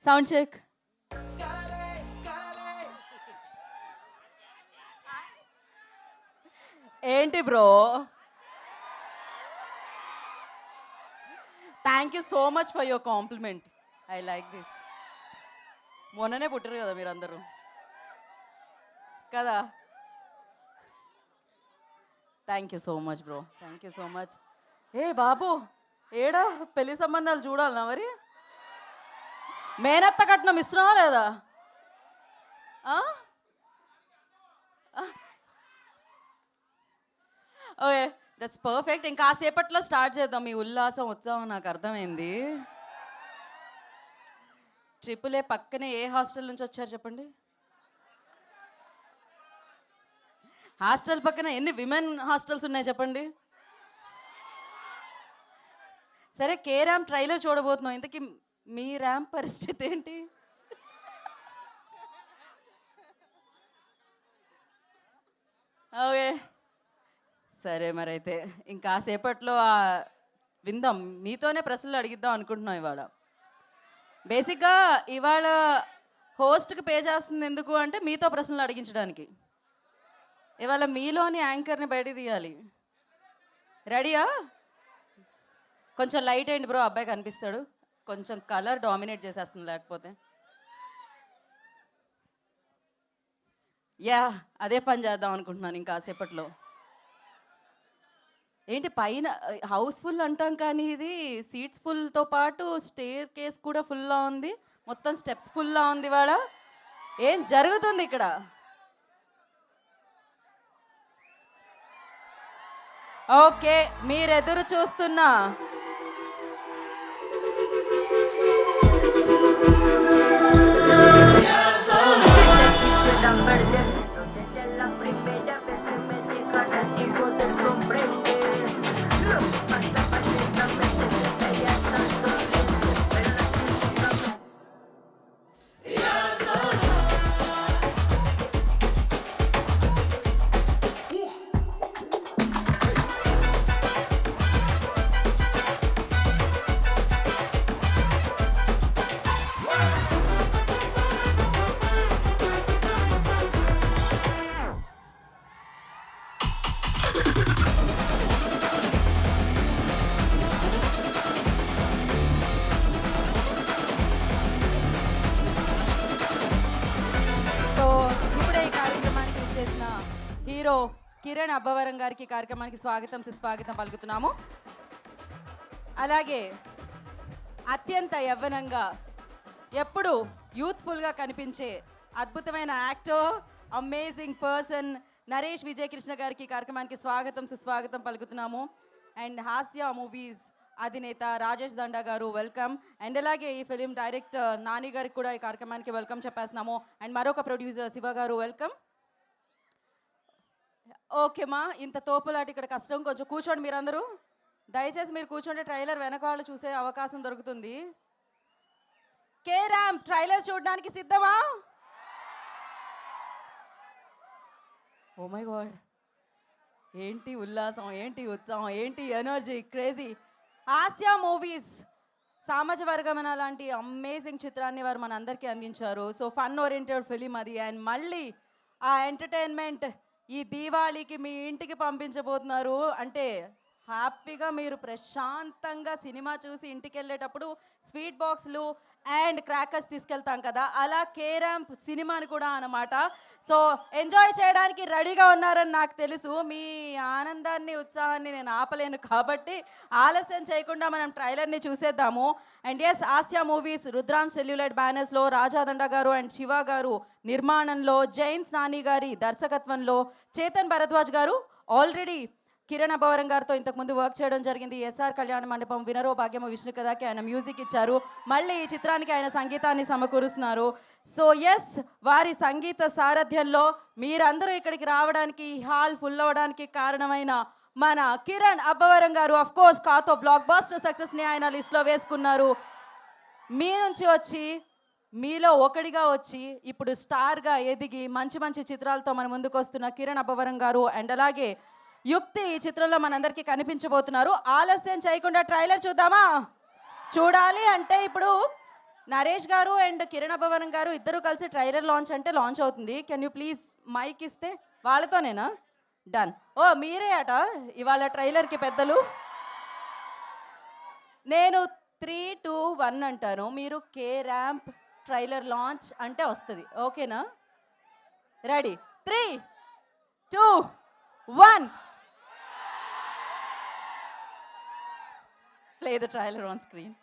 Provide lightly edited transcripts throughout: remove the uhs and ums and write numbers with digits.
Sound check. ఏంటి bro? Thank you so much for your compliment. I like this. మొన్ననే పుట్టారు కదా మీరందరూ కదా. Thank you so much bro, thank you so much. ఏ బాబు, ఏడా పెళ్లి సంబంధాలు చూడాలనా మరి? మేనత్త కట్నం ఇస్తున్నావా లేదా? Okay, that's perfect. ఇంకా కాసేపట్లో స్టార్ట్ చేద్దాం. మీ ఉల్లాసం ఉత్సాహం నాకు అర్థమైంది. ట్రిపుల్ ఏ పక్కనే ఏ హాస్టల్ నుంచి వచ్చారు చెప్పండి? హాస్టల్ పక్కన ఎన్ని విమెన్ హాస్టల్స్ ఉన్నాయి చెప్పండి? సరే, కే ర్యాంప్ ట్రైలర్ చూడబోతున్నాం. ఇంతకీ మీ ర్యాంప్ పరిస్థితి ఏంటి? ఓకే, సరే మరైతే ఇంకాసేపట్లో విందాం. మీతోనే ప్రశ్నలు అడిగిద్దాం అనుకుంటున్నాం ఇవాళ. బేసిక్గా ఇవాళ హోస్ట్కి పే చేస్తుంది ఎందుకు అంటే మీతో ప్రశ్నలు అడిగించడానికి. ఇవాళ మీలోని యాంకర్ని బయట తీయాలి. రెడీయా? కొంచెం లైట్ అయింది బ్రో, అబ్బాయి కనిపిస్తాడు. కొంచెం కలర్ డామినేట్ చేసేస్తుంది లేకపోతే. యా, అదే పని చేద్దాం అనుకుంటున్నాను ఇంకాసేపట్లో. ఏంటి పైన హౌస్ ఫుల్ అంటాం కానీ ఇది సీట్స్ ఫుల్తో పాటు స్టేర్ కేస్ కూడా ఫుల్లా ఉంది, మొత్తం స్టెప్స్ ఫుల్లా ఉంది. ఇవాళ ఏం జరుగుతుంది ఇక్కడ? ఓకే, మీరెదురు చూస్తున్న హీరో కిరణ్ అబ్బవరం గారికి కార్యక్రమానికి స్వాగతం సుస్వాగతం పలుకుతున్నాము. అలాగే అత్యంత యవ్వనంగా ఎప్పుడు యూత్ఫుల్గా కనిపించే అద్భుతమైన actor, amazing person Naresh Vijay Krishna గారికి కార్యక్రమానికి స్వాగతం సుస్వాగతం పలుకుతున్నాము. అండ్ హాస్య మూవీస్ అధినేత రాజేష్ దండా గారు వెల్కమ్. అండ్ అలాగే ఈ ఫిలిం డైరెక్టర్ నాని గారికి కూడా ఈ కార్యక్రమానికి వెల్కమ్ చెప్పేస్తున్నాము. అండ్ మరొక ప్రొడ్యూసర్ శివ గారు వెల్కమ్. ఓకే మా, ఇంత తోపులాట ఇక్కడ కష్టం. కొంచెం కూర్చోండి మీరందరూ, దయచేసి మీరు కూర్చోండి. ట్రైలర్ వెనక వాళ్ళు చూసే అవకాశం దొరుకుతుంది. కే ర్యాంప్ ట్రైలర్ చూడడానికి సిద్ధమా? ఓ మై గాడ్, ఏంటి ఉల్లాసం, ఏంటి ఉత్సాహం, ఏంటి ఎనర్జీ, క్రేజీ. ఆసియా మూవీస్ సామాజ వర్గమన లాంటి అమేజింగ్ చిత్రాన్ని వారు మనందరికీ అందించారు. సో ఫన్ ఓరియంటెడ్ ఫిలిం అది. అండ్ మళ్ళీ ఆ ఎంటర్టైన్మెంట్ ఈ దీవాళీకి మీ ఇంటికి పంపించబోతున్నారు. అంటే హ్యాపీగా మీరు ప్రశాంతంగా సినిమా చూసి ఇంటికి వెళ్ళేటప్పుడు స్వీట్ బాక్స్లు అండ్ క్రాకర్స్ తీసుకెళ్తాం కదా, అలా కే ర్యాంప్ సినిమాని కూడా అన్నమాట. సో ఎంజాయ్ చేయడానికి రెడీగా ఉన్నారని నాకు తెలుసు. మీ ఆనందాన్ని ఉత్సాహాన్ని నేను ఆపలేను కాబట్టి ఆలస్యం చేయకుండా మనం ట్రైలర్ని చూసేద్దాము. And yes, Hasya movies Rudransh celluloid బ్యానర్స్లో రాజాదండ గారు అండ్ శివ గారు నిర్మాణంలో, జైన్స్ నాని గారి దర్శకత్వంలో, చేతన్ భరద్వాజ్ గారు ఆల్రెడీ కిరణ్ అబ్బవరం గారితో ఇంతకుముందు వర్క్ చేయడం జరిగింది. ఎస్ఆర్ కళ్యాణ మండపం, వినరో భాగ్యము విష్ణు కథకి ఆయన మ్యూజిక్ ఇచ్చారు. మళ్ళీ ఈ చిత్రానికి ఆయన సంగీతాన్ని సమకూరుస్తున్నారు. సో ఎస్, వారి సంగీత సారథ్యంలో మీరందరూ ఇక్కడికి రావడానికి, హాల్ ఫుల్ అవ్వడానికి కారణమైన మన కిరణ్ అబ్బవరం గారు ఆఫ్ కోర్స్ కాతో బ్లాక్ బాస్టర్ సక్సెస్ని ఆయన లిస్ట్లో వేసుకున్నారు. మీ నుంచి వచ్చి, మీలో ఒకటిగా వచ్చి ఇప్పుడు స్టార్గా ఎదిగి మంచి మంచి చిత్రాలతో మన ముందుకు వస్తున్న కిరణ్ అబ్బవరం గారు అండ్ అలాగే యుక్తి ఈ చిత్రంలో మనందరికీ కనిపించబోతున్నారు. ఆలస్యం చేయకుండా ట్రైలర్ చూద్దామా? చూడాలి అంటే ఇప్పుడు నరేష్ గారు అండ్ కిరణ్ అభవనం గారు ఇద్దరు కలిసి ట్రైలర్ లాంచ్ అంటే లాంచ్ అవుతుంది. కెన్ యూ ప్లీజ్ మైక్ ఇస్తే వాళ్ళతోనేనా? డన్. ఓ మీరే అట ఇవాళ ట్రైలర్కి పెద్దలు. నేను 3, 2, 1 అంటాను. మీరు కే ర్యాంప్ ట్రైలర్ లాంచ్ అంటే వస్తుంది. ఓకేనా? Ready 3, 2, 1. Play the trailer on screen.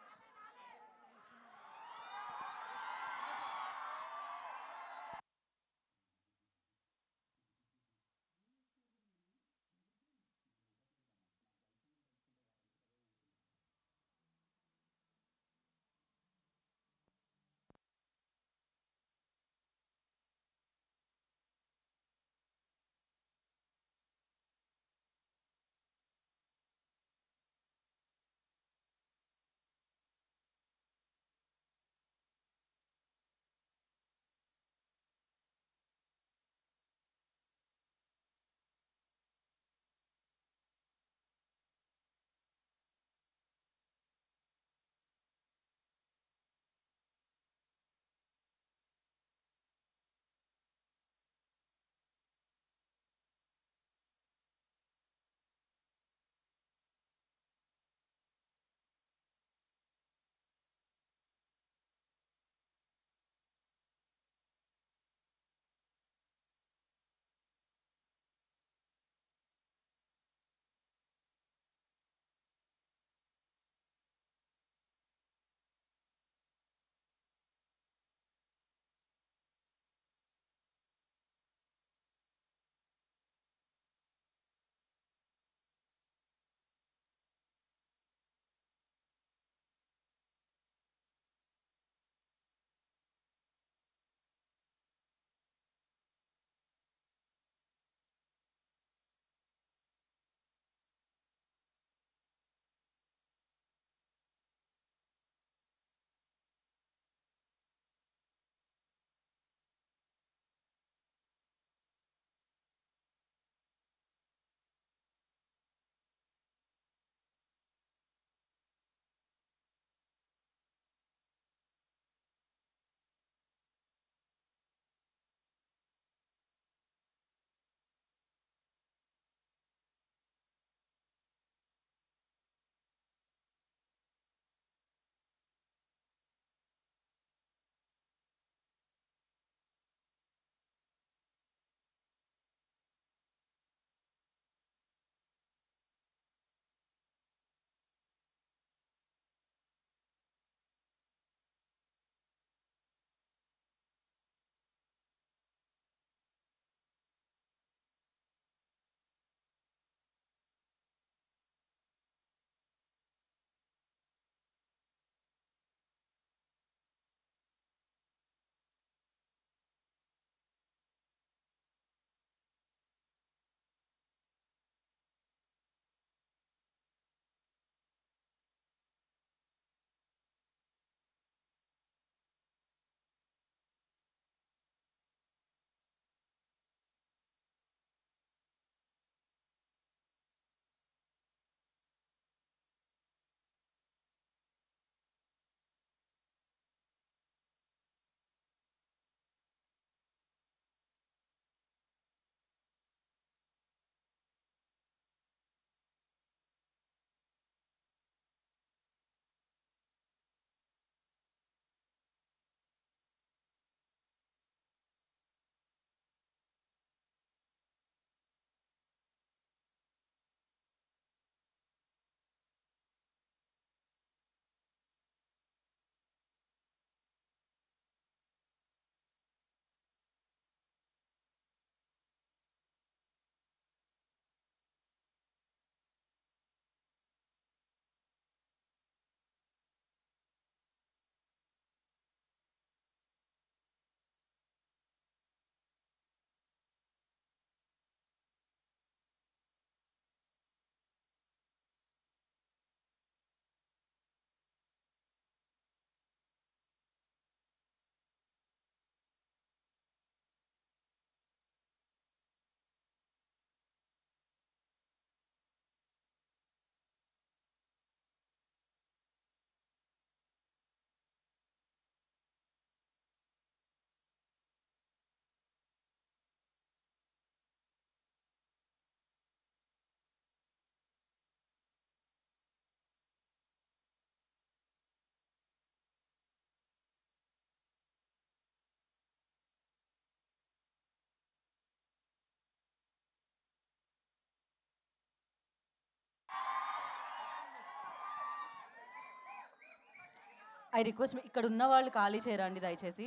I request ఇక్కడ ఉన్న వాళ్ళు ఖాళీ చేయరండి దయచేసి.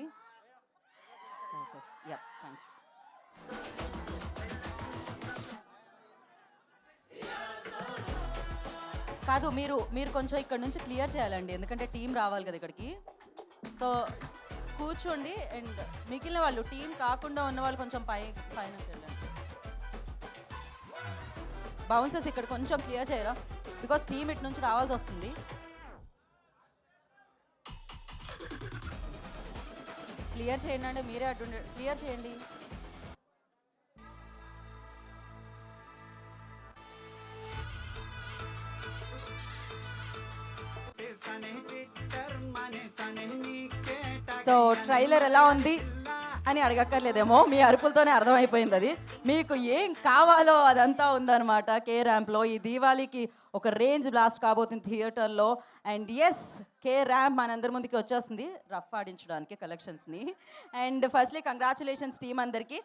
దయచేసి యా థ్యాంక్స్. కాదు మీరు మీరు కొంచెం ఇక్కడ నుంచి క్లియర్ చేయాలండి, ఎందుకంటే టీం రావాలి కదా ఇక్కడికి. సో కూర్చోండి అండ్ మిగిలిన వాళ్ళు టీం కాకుండా ఉన్న వాళ్ళు కొంచెం పైన వెళ్ళండి. బౌన్సర్స్ ఇక్కడ కొంచెం క్లియర్ చేయరా, బికాస్ టీం ఇటు నుంచి రావాల్సి వస్తుంది. క్లియర్ చేయండి అంటే మీరే అటు క్లియర్ చేయండి. సో ట్రైలర్ ఎలా ఉంది అని అడగక్కర్లేదేమో, మీ అరుపులతోనే అర్థమైపోయింది అది. మీకు ఏం కావాలో అదంతా ఉందన్నమాట కే ర్యాంప్లో. ఈ దీవాళీకి ఒక రేంజ్ బ్లాస్ట్ కాబోతుంది థియేటర్లో. అండ్ ఎస్, కే ర్యాంప్ మనందరి ముందుకి వచ్చేస్తుంది రఫ్ ఆడించడానికి కలెక్షన్స్ని. అండ్ ఫస్ట్లీ కంగ్రాచులేషన్స్ టీమ్ అందరికీ.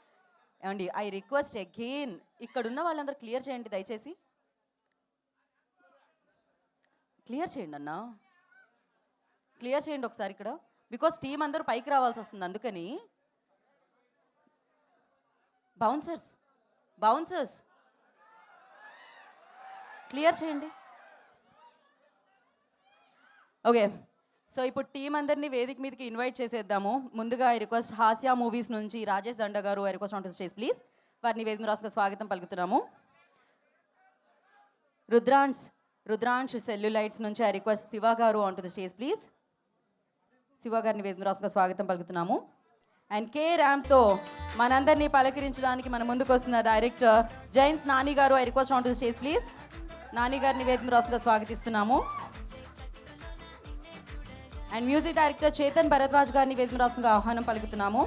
ఏమండి ఐ రిక్వెస్ట్ అగైన్, ఇక్కడ ఉన్న వాళ్ళందరూ క్లియర్ చేయండి దయచేసి. క్లియర్ చేయండి అన్న, క్లియర్ చేయండి ఒకసారి ఇక్కడ, బికాస్ టీం అందరూ పైకి రావాల్సి వస్తుంది అందుకని. బౌన్సర్స్ బౌన్సర్స్ క్లియర్ చేయండి. ఓకే, సో ఇప్పుడు టీం అందరినీ వేదిక మీదకి ఇన్వైట్ చేసేద్దాము. ముందుగా ఐ రిక్వెస్ట్ హాస్య మూవీస్ నుంచి రాజేష్ దండ గారు I request on to stage please. వారిని వేదిక రాసుగా స్వాగతం పలుకుతున్నాము. రుద్రాంశ్ సెల్యులైట్స్ నుంచి ఐ రిక్వెస్ట్ శివ గారు on to the stage please. Shiva గారిని వేదిక రాసుగా స్వాగతం పలుకుతున్నాము. అండ్ కే ర్యాంప్తో మనందరినీ పలకరించడానికి మన ముందుకు వస్తున్న director Jains Nani garu I request on to the stage please. Nani గారిని వేదిక రాసుగా స్వాగతిస్తున్నాము. And music director Chetan Bharadwaj గారిని వేదిక రాసుగా ఆహ్వానం పలుకుతున్నాము.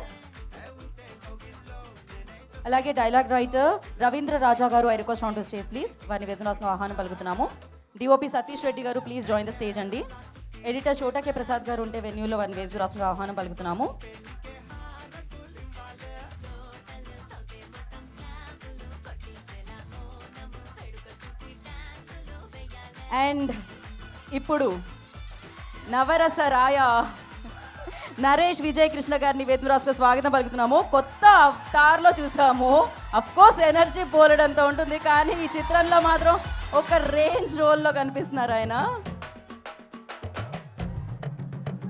అలాగే డైలాగ్ రైటర్ రవీంద్ర రాజా గారు I request on to stage please. వారిని వేదిక రాసుగా ఆహ్వానం పలుకుతున్నాము. డిఓపి సతీష్ రెడ్డి గారు ప్లీజ్ జాయిన్ ద స్టేజ్ అండి. ఎడిటర్ చోటకే ప్రసాద్ గారు ఉంటే వెన్యూలో వారిని వేదిక రాసుగా ఆహ్వానం పలుకుతున్నాము. అండ్ ఇప్పుడు నవరస రాయ నరేష్ విజయ్ కృష్ణ గారిని వేదిక రాసుగా స్వాగతం పలుకుతున్నాము. కొత్త అవతార్లో చూసాము, అఫ్కోర్స్ ఎనర్జీ పోలడంతో ఉంటుంది, కానీ ఈ చిత్రంలో మాత్రం ఒక రేంజ్ రోల్లో కనిపిస్తున్నారు ఆయన.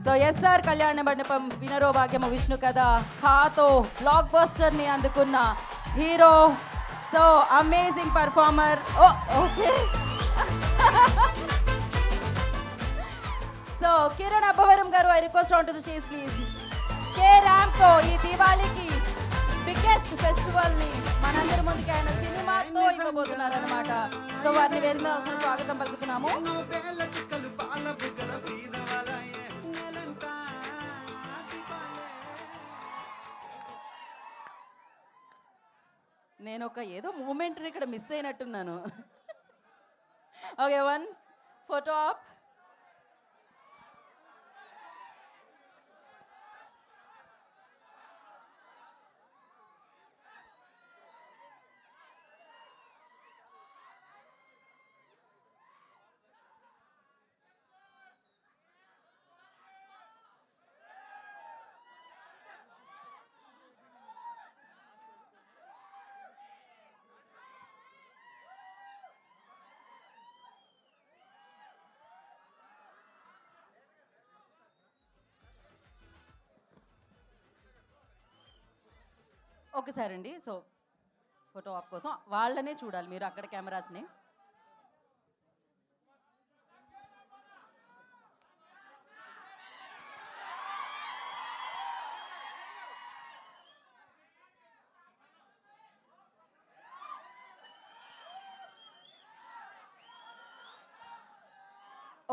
సో ఎస్ఆర్ కళ్యాణ మండపం వినరో భాగ్యము విష్ణు కథ ఖాతో బ్లాక్ బస్టర్ని అందుకున్న hero. So amazing performer. Okay, so Kiran Abbavaram garu I request on to the stage please. K ర్యాంప్తో ఈ దీవాళీకి బిగ్గెస్ట్ ఫెస్టివల్ని మనందరి ముందుకి ఆయన సినిమాతో ఇవ్వబోతున్నారు అనమాట. సో వారిని వేదిక స్వాగతం పలుకుతున్నాము. నేను ఒక ఏదో మూమెంట్ని ఇక్కడ మిస్ అయినట్టున్నాను. Okay, one photo op. ఒకసారి అండి, సో ఫోటో ఆప్ కోసం వాళ్ళనే చూడాలి మీరు అక్కడ కెమెరాస్ని.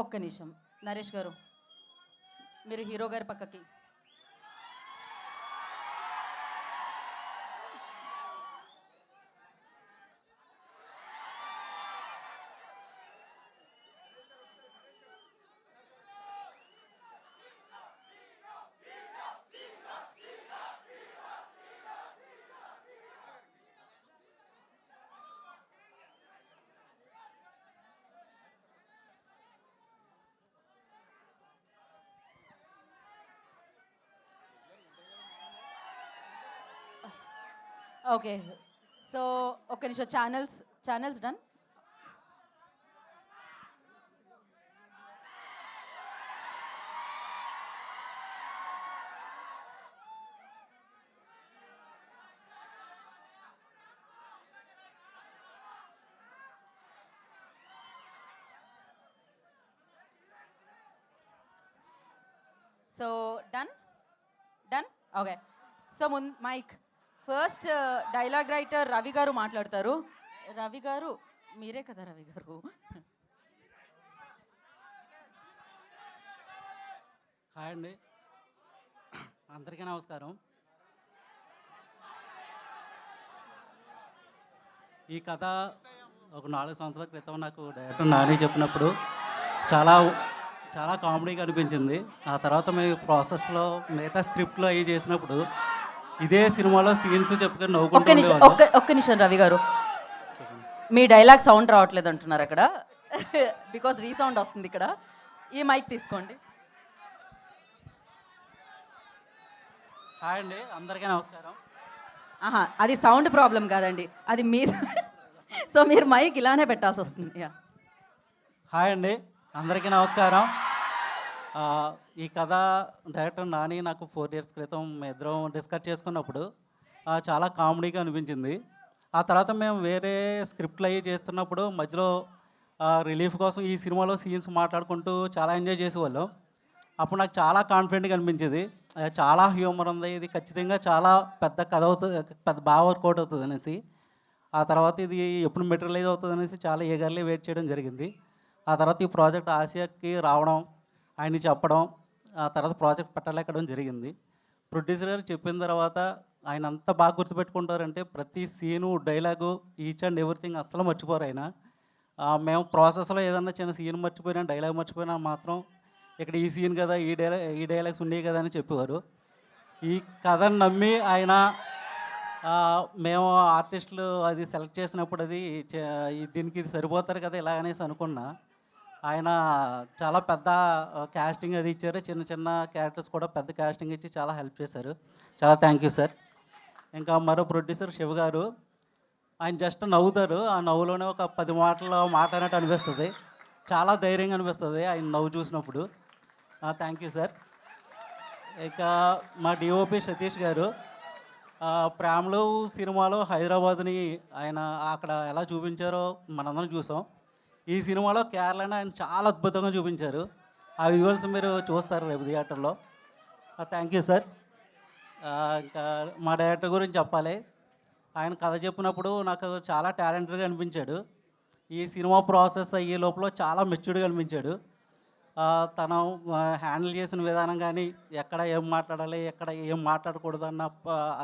ఒక్క నిమిషం నరేష్ గారు, మీరు హీరో గారి పక్కకి. ఓకే. సో ఒక్క నిమిషం. Channels done. So done. Okay. So mic first dialogue writer Ravi garu మాట్లాడతారు. రవి గారు, మీరే కదా రవి గారు? హాయ్ అండి, అందరికీ నమస్కారం. ఈ కథ ఒక 4 సంవత్సరాల క్రితం నాకు డైరెక్టర్ నాని చెప్పినప్పుడు చాలా చాలా కామెడీగా అనిపించింది. ఆ తర్వాత మేము ప్రాసెస్లో మిగతా స్క్రిప్ట్లో అవి చేసినప్పుడు ఇదే సినిమాలో సీన్స్ చెప్పుకొని నవ్వుకుంటూ ఉండేవాళ్ళం. ఒక్క నిమిషం రవి గారు, మీ డైలాగ్ సౌండ్ రావట్లేదు అంటున్నారు అక్కడ. బికాజ్ రీసౌండ్ వస్తుంది ఇక్కడ. ఈ మైక్ తీసుకోండి. హాయ్ అండి, అందరికీ నమస్కారం. అది సౌండ్ ప్రాబ్లం కాదండి, అది మీ. సో మీరు మైక్ ఇలానే పెట్టాల్సి వస్తుంది. హాయ్ అండి, అందరికీ నమస్కారం. ఈ కథ డైరెక్టర్ నాని నాకు 4 years క్రితం మేము ఇద్దరం డిస్కస్ చేసుకున్నప్పుడు చాలా కామెడీగా అనిపించింది. ఆ తర్వాత మేము వేరే స్క్రిప్ట్లు అవి చేస్తున్నప్పుడు మధ్యలో రిలీఫ్ కోసం ఈ సినిమాలో సీన్స్ మాట్లాడుకుంటూ చాలా ఎంజాయ్ చేసేవాళ్ళం. అప్పుడు నాకు చాలా కాన్ఫిడెంట్గా అనిపించేది, చాలా హ్యూమర్ ఉంది, ఇది ఖచ్చితంగా చాలా పెద్ద కథ అవుతుంది, పెద్ద బాగా వర్కౌట్ అవుతుంది అనేసి. ఆ తర్వాత ఇది ఎప్పుడు మెటీరియలైజ్ అవుతుంది అనేసి చాలా ఈగర్లీ వెయిట్ చేయడం జరిగింది. ఆ తర్వాత ఈ ప్రాజెక్ట్ ఆసియాకి రావడం, ఆయన్ని చెప్పడం, ఆ తర్వాత ప్రాజెక్ట్ పట్టలేకడం జరిగింది. ప్రొడ్యూసర్ గారు చెప్పిన తర్వాత ఆయన అంత బాగా గుర్తుపెట్టుకుంటారంటే ప్రతి scene, dialogue, each and everything అస్సలు మర్చిపోరు ఆయన. మేము ప్రాసెస్లో ఏదన్నా చిన్న సీన్ మర్చిపోయినా, డైలాగ్ మర్చిపోయినా మాత్రం ఇక్కడ ఈ సీన్ కదా, ఈ డైలాగ్స్ ఉండేవి కదా అని చెప్పేవారు. ఈ కథను నమ్మి ఆయన మేము ఆర్టిస్టులు అది సెలెక్ట్ చేసినప్పుడు అది దీనికి ఇది సరిపోతారు కదా ఇలా అనేసి అనుకున్నా. ఆయన చాలా పెద్ద క్యాస్టింగ్ అది ఇచ్చారు, చిన్న చిన్న క్యారెక్టర్స్ కూడా పెద్ద క్యాస్టింగ్ ఇచ్చి చాలా హెల్ప్ చేశారు. చాలా థ్యాంక్ యూ సార్. ఇంకా మరో ప్రొడ్యూసర్ శివ గారు, ఆయన జస్ట్ నవ్వుతారు, ఆ నవ్వులోనే ఒక 10 మాటలు మాట్లాడినట్టు అనిపిస్తుంది. చాలా ధైర్యంగా అనిపిస్తుంది ఆయన నవ్వు చూసినప్పుడు. Thank you sir. ఇక మా డిఓపి సతీష్ గారు, ప్రేమలు సినిమాలో హైదరాబాద్ని ఆయన అక్కడ ఎలా చూపించారో మనందరం చూసాం. ఈ సినిమాలో కేరళని ఆయన చాలా అద్భుతంగా చూపించారు. ఆ విజువల్స్ మీరు చూస్తారు రేపు థియేటర్లో. Thank you sir. ఇంకా మా డైరెక్టర్ గురించి చెప్పాలి. ఆయన కథ చెప్పినప్పుడు నాకు చాలా టాలెంటెడ్గా అనిపించాడు. ఈ సినిమా ప్రాసెస్ అయ్యే లోపల చాలా మెచ్యూర్డ్గా అనిపించాడు. తను హ్యాండిల్ చేసిన విధానం కానీ, ఎక్కడ ఏం మాట్లాడాలి, ఎక్కడ ఏం మాట్లాడకూడదు అన్న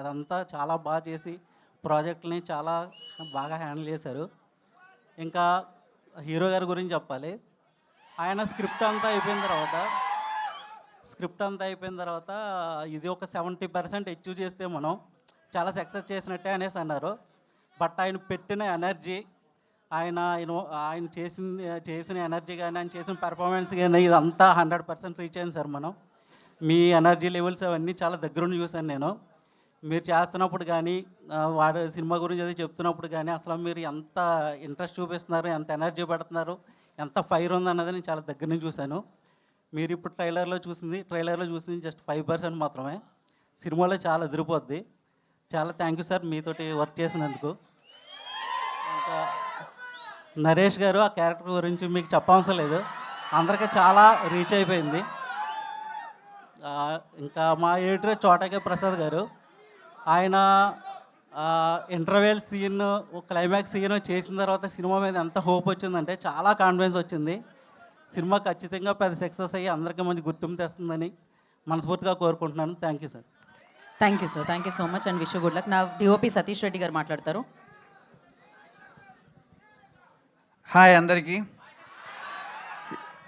అదంతా చాలా బాగా చేసి ప్రాజెక్ట్ని చాలా బాగా హ్యాండిల్ చేశారు. ఇంకా హీరో గారి గురించి చెప్పాలి. ఆయన స్క్రిప్ట్ అంతా అయిపోయిన తర్వాత ఇది ఒక 70% అచీవ్ చేస్తే మనం చాలా సక్సెస్ చేసినట్టే అనేసి అన్నారు. బట్ ఆయన పెట్టిన ఎనర్జీ, ఆయన చేసిన ఎనర్జీ కానీ, ఆయన చేసిన పెర్ఫార్మెన్స్ కానీ ఇదంతా 100% రీచ్ అయింది సార్. మనం మీ ఎనర్జీ లెవెల్స్ అవన్నీ చాలా దగ్గరుండి చూశాను నేను. మీరు చేస్తున్నప్పుడు కానీ, వాడు సినిమా గురించి అది చెప్తున్నప్పుడు కానీ అసలు మీరు ఎంత ఇంట్రెస్ట్ చూపిస్తున్నారు, ఎంత ఎనర్జీ పెడుతున్నారు, ఎంత ఫైర్ ఉందన్నది నేను చాలా దగ్గర నుంచి చూశాను. మీరు ఇప్పుడు ట్రైలర్లో చూసింది జస్ట్ 5% మాత్రమే. సినిమాలో చాలా ఎదిరిపోద్ది. చాలా థ్యాంక్ యూ సార్ మీతోటి వర్క్ చేసినందుకు. ఇంకా నరేష్ గారు, ఆ క్యారెక్టర్ గురించి మీకు చెప్పవసరం లేదు, అందరికీ చాలా రీచ్ అయిపోయింది. ఇంకా మా ఎడిటర్ చోటకే ప్రసాద్ గారు, ఆయన ఇంటర్వెల్ సీన్, క్లైమాక్స్ సీన్ చేసిన తర్వాత సినిమా మీద ఎంత హోప్ వచ్చిందంటే చాలా కాన్ఫిడెన్స్ వచ్చింది. సినిమా ఖచ్చితంగా పెద్ద సక్సెస్ అయ్యి అందరికీ మంచి గుర్తింపు తెస్తుందని మనస్ఫూర్తిగా కోరుకుంటున్నాను. Thank you sir. Thank you sir. Thank you so much and wish good luck. నా డిఓపి సతీష్ రెడ్డి గారు మాట్లాడతారు. హాయ్ అందరికీ.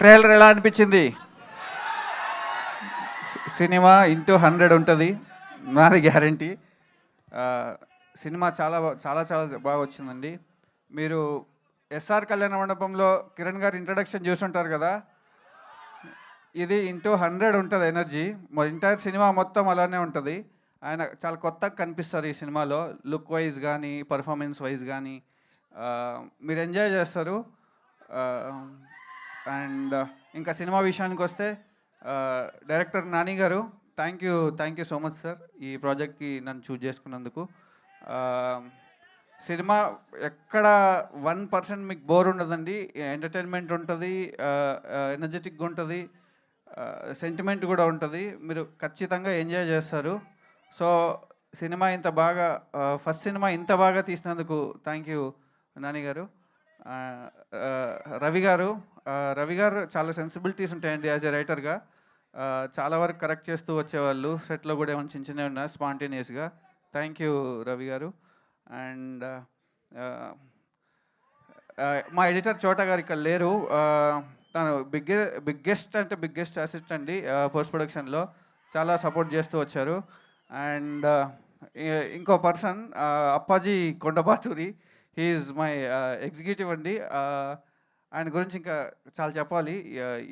ట్రైలర్ ఎలా అనిపించింది? సినిమా ఇంటూ 100 ఉంటుంది, నాది గ్యారంటీ. సినిమా చాలా చాలా చాలా బాగా వచ్చిందండి. మీరు ఎస్ఆర్ కళ్యాణ మండపంలో కిరణ్ గారు ఇంట్రడక్షన్ చూసుంటారు కదా, ఇది ఇంటూ 100 ఉంటుంది ఎనర్జీ. ఎంటైర్ సినిమా మొత్తం అలానే ఉంటుంది. ఆయన చాలా కొత్తగా కనిపిస్తారు ఈ సినిమాలో, లుక్ వైజ్ కానీ పర్ఫార్మెన్స్ వైజ్ కానీ మీరు ఎంజాయ్ చేస్తారు. అండ్ ఇంకా సినిమా విషయానికి వస్తే director Nani garu, thank you so much sir ఈ ప్రాజెక్ట్కి నన్ను చూజ్ చేసుకున్నందుకు. సినిమా ఎక్కడ 1% మీకు బోర్ ఉండదండి. ఎంటర్టైన్మెంట్ ఉంటుంది, ఎనర్జెటిక్గా ఉంటుంది, సెంటిమెంట్ కూడా ఉంటుంది. మీరు ఖచ్చితంగా ఎంజాయ్ చేస్తారు. సో సినిమా ఇంత బాగా ఫస్ట్ సినిమా ఇంత బాగా తీసినందుకు థ్యాంక్ యూ నాని గారు. రవి గారు చాలా సెన్సిబిలిటీస్ ఉంటాయండి యాజ్ ఎ రైటర్గా. చాలా వరకు కరెక్ట్ చేస్తూ వచ్చేవాళ్ళు. సెట్లో కూడా ఏమైనా చిన్న చిన్నవి ఉన్నా స్పాంటేనియస్గా. థ్యాంక్ యూ రవి గారు. అండ్ మా ఎడిటర్ చోటా గారు ఇక్కడ లేరు. తను బిగ్గెస్ట్ అసిస్ట్ అండి పోస్ట్ ప్రొడక్షన్లో. చాలా సపోర్ట్ చేస్తూ వచ్చారు. అండ్ ఇంకో person Appaji Kondabaturi, he's my executive అండి. ఆయన గురించి ఇంకా చాలా చెప్పాలి,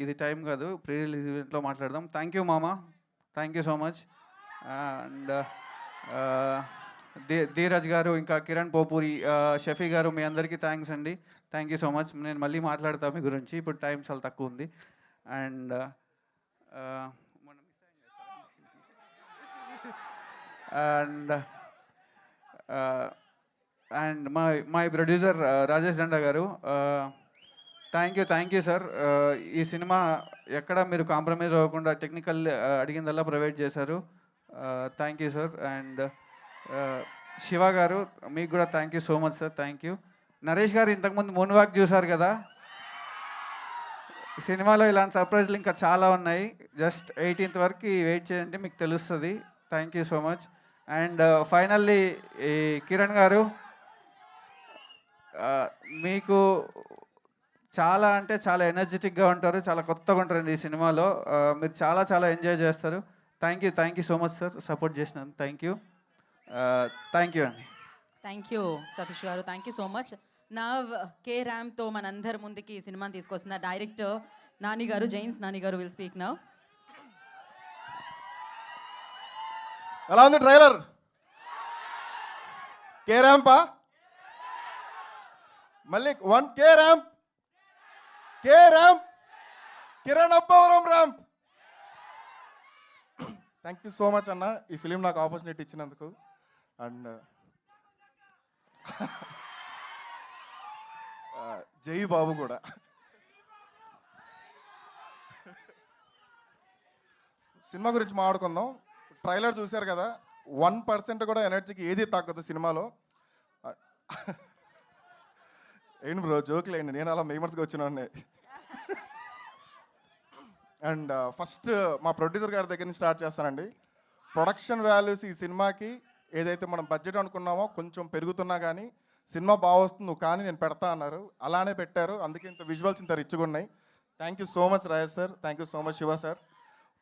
ఇది టైం కాదు, ప్రీ రిలీజ్ ఈవెంట్లో మాట్లాడదాం. థ్యాంక్ యూ మామ, thank you so much. And Dheeraj గారు, ఇంకా కిరణ్ పోపూరి, షఫీ గారు, మీ అందరికీ థ్యాంక్స్ అండి. Thank you so much. నేను మళ్ళీ మాట్లాడతా మీ గురించి, ఇప్పుడు టైం చాలా తక్కువ ఉంది. And and and my producer Rajesh Danda garu, thank you sir. ఈ సినిమా ఎక్కడ మీరు కాంప్రమైజ్ అవ్వకుండా టెక్నికల్ అడిగిందల్లా ప్రొవైడ్ చేశారు. Thank you sir. And Shiva garu, మీకు కూడా thank you so much sir. Thank you. Naresh garu ఇంతకుముందు మూన్ వాక్ చూశారు కదా, ఈ సినిమాలో ఇలాంటి సర్ప్రైజ్లు ఇంకా చాలా ఉన్నాయి. జస్ట్ 18th వరకు వెయిట్ చేయండి, మీకు తెలుస్తుంది. Thank you so much. And finally ఈ కిరణ్ గారు, మీకు చాలా అంటే చాలా ఎనర్జెటిక్గా ఉంటారు, చాలా కొత్తగా ఉంటారండి ఈ సినిమాలో. మీరు చాలా ఎంజాయ్ చేస్తారు. Thank you so much sir support చేసినాను. థ్యాంక్ యూ అండి. Thank you Satish garu, thank you so much. Now K ర్యామ్తో మనందరి ముందుకి ఈ సినిమాని తీసుకొస్తున్న డైరెక్టర్ నాని గారు, జైన్స్ నాని గారు విల్ స్పీక్ నవ్. ఎలా ఉంది ట్రైలర్? కే ర్యాంపా? మళ్ళీ 1 K ramp, Kiran Abbavaram ramp. Thank you so much అన్న, ఈ ఫిలిం నాకు ఆపర్చునిటీ ఇచ్చినందుకు. అండ్ జై బాబు కూడా. సినిమా గురించి మాట్లాడుకుందాం. ట్రైలర్ చూశారు కదా, 1% కూడా ఎనర్జీకి ఏది తగ్గదు సినిమాలో. ఏంటి బ్రో జోకులేండి, నేను అలా మేమర్స్గా వచ్చినాన్ని. అండ్ ఫస్ట్ మా ప్రొడ్యూసర్ గారి దగ్గర నుంచి స్టార్ట్ చేస్తానండి. ప్రొడక్షన్ వాల్యూస్ ఈ సినిమాకి ఏదైతే మనం బడ్జెట్ అనుకున్నామో కొంచెం పెరుగుతున్నా కానీ సినిమా బాగా వస్తుంది, నువ్వు కానీ నేను పెడతా అన్నారు, అలానే పెట్టారు. అందుకే ఇంత విజువల్స్ ఇంత రిచ్గా ఉన్నాయి. Thank you so much Rajesh sir, thank you so much Shiva sir.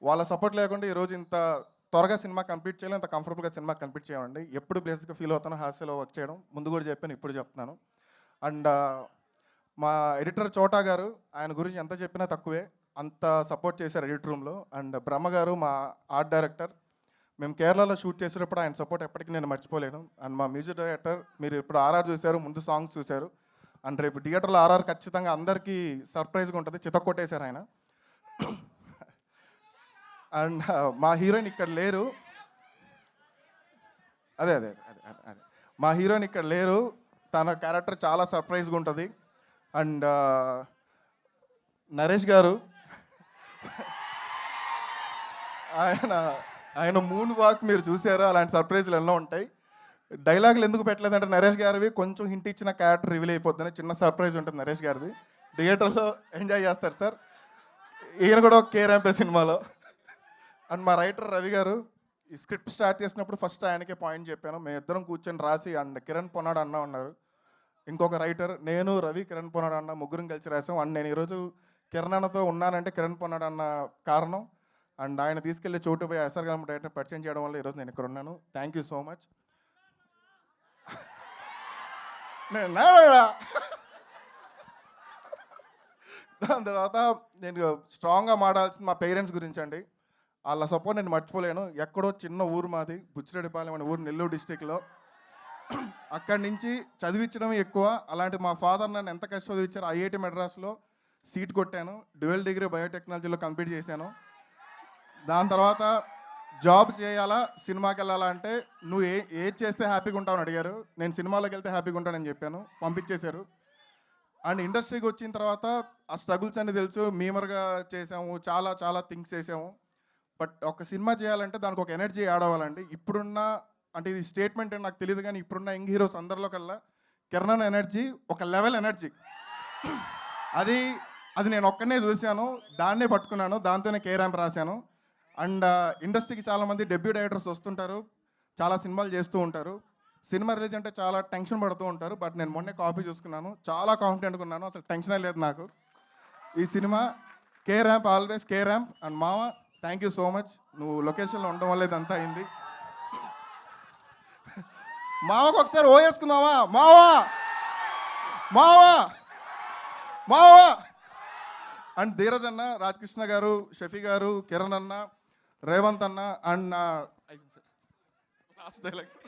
వాళ్ళ సపోర్ట్ లేకుండా ఈరోజు ఇంత త్వరగా సినిమా కంప్లీట్ చేయాలి, ఇంత కంఫర్టబుల్గా సినిమా కంప్లీట్ చేయండి. ఎప్పుడు ప్లేస్గా ఫీల్ అవుతాను హాస్యలో వర్క్ చేయడం, ముందు కూడా చెప్పాను, ఇప్పుడు చెప్తున్నాను. అండ్ మా ఎడిటర్ చోటా గారు, ఆయన గురించి ఎంత చెప్పినా తక్కువే, అంత సపోర్ట్ చేశారు ఎడిట్ రూమ్లో. అండ్ బ్రహ్మ గారు మా ఆర్ట్ డైరెక్టర్, మేము కేరళలో షూట్ చేసేటప్పుడు ఆయన సపోర్ట్ ఎప్పటికీ నేను మర్చిపోలేను. అండ్ మా మ్యూజిక్ డైరెక్టర్, మీరు ఇప్పుడు ఆర్ఆర్ చూశారు, ముందు సాంగ్స్ చూశారు. అండ్ రేపు థియేటర్లో ఆర్ఆర్ ఖచ్చితంగా అందరికీ సర్ప్రైజ్గా ఉంటుంది, చితక్కొట్టేశారు ఆయన. అండ్ మా హీరోయిన్ ఇక్కడ లేరు, అదే మా హీరోయిన్ ఇక్కడ లేరు, తన క్యారెక్టర్ చాలా సర్ప్రైజ్గా ఉంటుంది. అండ్ నరేష్ గారు, ఆయన మూన్ వాక్ మీరు చూసారు, అలాంటి సర్ప్రైజ్లు ఎన్నో ఉంటాయి. డైలాగులు ఎందుకు పెట్టలేదంటే నరేష్ గారివి కొంచెం హింట్ ఇచ్చిన క్యారెక్టర్ రివీల్ అయిపోతుంది, చిన్న సర్ప్రైజ్ ఉంటుంది నరేష్ గారిది. థియేటర్లో ఎంజాయ్ చేస్తారు సార్. ఈయన కూడా ఒక కే ర్యాంపే సినిమాలో. అండ్ మా రైటర్ రవి గారు, ఈ స్క్రిప్ట్ స్టార్ట్ చేసినప్పుడు ఫస్ట్ ఆయనకే పాయింట్ చెప్పాను. మేము ఇద్దరం కూర్చొని రాసి, అండ్ కిరణ్ పొన్నాడు అన్న ఉన్నారు, ఇంకొక రైటర్, నేను రవి కిరణ్ పొన్నాడు అన్న ముగ్గురం కలిసి రాసాం. అండ్ నేను ఈరోజు కిరణ్ అన్నతో ఉన్నానంటే కిరణ్ పొన్నాడు అన్న కారణం. అండ్ ఆయన తీసుకెళ్లి చోటు పోయి ఎస్ఆర్ గారు డైరెక్టర్ పరిచయం చేయడం వల్ల ఈరోజు నేను ఇక్కడ ఉన్నాను. Thank you so much. దాని తర్వాత నేను స్ట్రాంగ్గా మాట్లాడాల్సింది మా పేరెంట్స్ గురించి అండి. వాళ్ళ సపోర్ట్ నేను మర్చిపోలేను. ఎక్కడో చిన్న ఊరు మాది, బుచ్చిరెడ్డిపాలెం అనే ఊరు, నెల్లూరు డిస్టిక్లో. అక్కడి నుంచి చదివించడం ఎక్కువ. అలాంటి మా ఫాదర్ నన్ను ఎంత కష్టం చదివించారు. ఐఐటి మెడ్రాస్లో సీట్ కొట్టాను, డ్యూయల్ డిగ్రీ బయోటెక్నాలజీలో కంప్లీట్ చేశాను. దాని తర్వాత జాబ్ చేయాలా సినిమాకి వెళ్ళాలా అంటే, నువ్వు ఏది చేస్తే హ్యాపీగా ఉంటావని అడిగారు. నేను సినిమాలోకి వెళ్తే హ్యాపీగా ఉంటానని చెప్పాను, పంపించేశారు. అండ్ ఇండస్ట్రీకి వచ్చిన తర్వాత ఆ స్ట్రగుల్స్ అన్ని తెలుసు, మీమర్గా చేసాము, చాలా చాలా థింగ్స్ చేసాము. బట్ ఒక సినిమా చేయాలంటే దానికి ఒక ఎనర్జీ యాడ్ అవ్వాలండి. ఇప్పుడున్న, అంటే ఇది స్టేట్మెంట్ అని నాకు తెలియదు కానీ, ఇప్పుడున్న యంగ్ హీరోస్ అందరిలో కల్లా కిరణ్ ఎనర్జీ ఒక లెవెల్ ఎనర్జీ. అది నేను ఒక్కనే చూశాను, దాన్నే పట్టుకున్నాను, దాంతోనే కే ర్యాంప్ రాశాను. అండ్ ఇండస్ట్రీకి చాలామంది డెబ్యూ డైరెక్టర్స్ వస్తుంటారు, చాలా సినిమాలు చేస్తూ ఉంటారు. సినిమా రిలీజ్ అంటే చాలా టెన్షన్ పడుతూ ఉంటారు. బట్ నేను మొన్నే కాపీ చూసుకున్నాను, చాలా కాన్ఫిడెంట్గా ఉన్నాను, అసలు టెన్షనే లేదు నాకు. ఈ cinema K ramp, always K ramp. And మామ, థ్యాంక్ యూ సో మచ్, నువ్వు లొకేషన్లో ఉండడం వల్ల ఇదంతా అయింది. మావకు ఒకసారి ఓ వేసుకుందామా? మావా మావా మావా. అండ్ ధీరజ్ అన్న, రాజకృష్ణ గారు, షఫీ గారు, కిరణ్ అన్న, రేవంత్ అన్న, అండ్ లాస్ట్ డైలాగ్స్.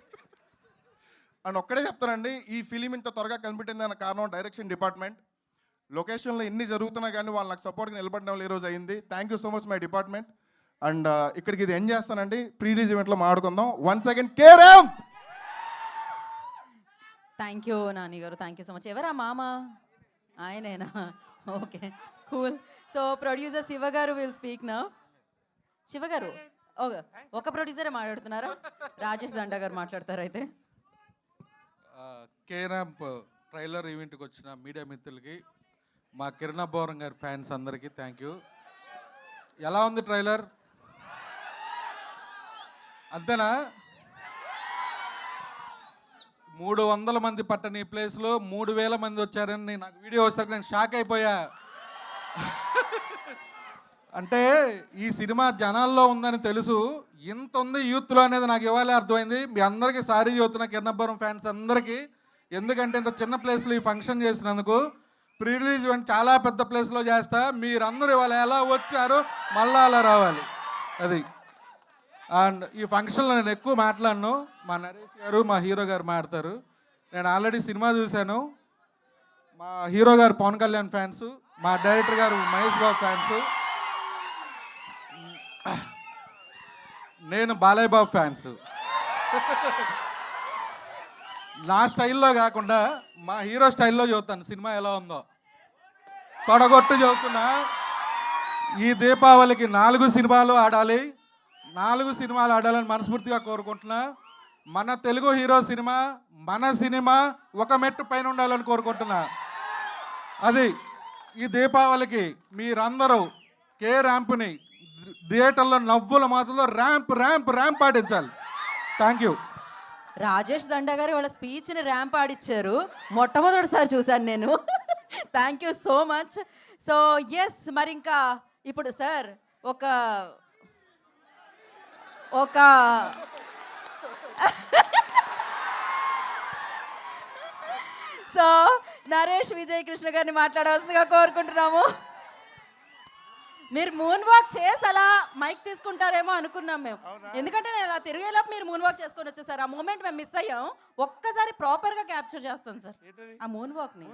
అండ్ ఒక్కడే చెప్తానండి, ఈ ఫిలిం ఇంత త్వరగా కనిపెట్టింది అన్న కారణం డైరెక్షన్ డిపార్ట్మెంట్. లొకేషన్లో ఎన్ని జరుగుతున్నా కానీ వాళ్ళు నాకు సపోర్ట్గా నిలబడడం వల్ల ఈరోజు అయింది. Thank you so much my department. And ఇక్కడికి ఇది ఎండ్ చేస్తానండి, ప్రీ రిలీజ్ ఈవెంట్లో మాట్లాడుకుందాం. Once again K ramp. Thank you Nani garu, thank you so much. ఎవరా మామ? ఆయనేనా? Okay, cool. So producer Shiva garu will speak నా. శివ గారు, ఒక ప్రొడ్యూసరే మాట్లాడుతున్నారా? రాజేష్ దండా గారు మాట్లాడతారు అయితే. కే ర్యాంప్ ట్రైలర్ ఈవెంట్కి వచ్చిన మీడియా మిత్రులకి, మా కిరణ్ బోరం గారి ఫ్యాన్స్ అందరికీ థ్యాంక్ యూ. ఎలా ఉంది ట్రైలర్? అంతేనా? 300 మంది పట్టని ఈ ప్లేస్లో 3000 మంది వచ్చారని నాకు వీడియో వస్తే నేను షాక్ అయిపోయా. అంటే ఈ సినిమా జనాల్లో ఉందని తెలుసు, ఇంత ఉంది యూత్లో అనేది నాకు ఇవాళ అర్థమైంది. మీ అందరికీ సారీ చెబుతున్నా, కిరణబ్బరం ఫ్యాన్స్ అందరికీ. ఎందుకంటే ఇంత చిన్న ప్లేస్లో ఈ ఫంక్షన్ చేసినందుకు. ప్రీ రిలీజ్ ఈవెంట్ చాలా పెద్ద ప్లేస్లో చేస్తా, మీరందరూ ఇవాళ ఎలా వచ్చారో మళ్ళా అలా రావాలి. అది. అండ్ ఈ ఫంక్షన్లో నేను ఎక్కువ మాట్లాడను, మా నరేష్ గారు, మా హీరో గారు మాట్లాడతారు. నేను ఆల్రెడీ సినిమా చూశాను. మా హీరో గారు పవన్ కళ్యాణ్ ఫ్యాన్స్, మా డైరెక్టర్ గారు మహేష్ బాబు ఫ్యాన్స్, నేను బాలయ్య బాబు ఫ్యాన్స్. నా స్టైల్లో కాకుండా మా హీరో స్టైల్లో చూస్తాను సినిమా ఎలా ఉందో. తొడగొట్టు చదువుతున్నా, ఈ దీపావళికి 4 సినిమాలు ఆడాలి, 4 సినిమాలు ఆడాలని మనస్ఫూర్తిగా కోరుకుంటున్నా. మన తెలుగు హీరో సినిమా, మన సినిమా ఒక మెట్టు పైన ఉండాలని కోరుకుంటున్నా. అది ఈ దీపావళికి మీరందరూ కే ర్యాంప్ని థియేటర్లో నవ్వుల మాటల్లో ర్యాంప్ ర్యాంప్ ర్యాంప్ ఆడించాలి. Thank you. రాజేష్ దండా గారు వాళ్ళ స్పీచ్ని ర్యాంప్ ఆడిచ్చారు, మొట్టమొదటిసారి చూశాను నేను. Thank you so much. So yes, మరి ఇంకా ఇప్పుడు సార్ ఒక సో నరేష్ విజయ్ కృష్ణ గారిని మాట్లాడవలసిందిగా కోరుకుంటున్నాము. మీరు మూన్ వాక్ చేసి అలా మైక్ తీసుకుంటారేమో అనుకున్నాం మేము, ఎందుకంటే నేను అలా తిరిగేలోపు మీరు మూన్ వాక్ చేసుకొని వచ్చేసారు. ఆ మూమెంట్ మేము మిస్ అయ్యాం, ఒక్కసారి ప్రాపర్గా క్యాప్చర్ చేస్తాం సార్ ఆ మూన్ వాక్ని.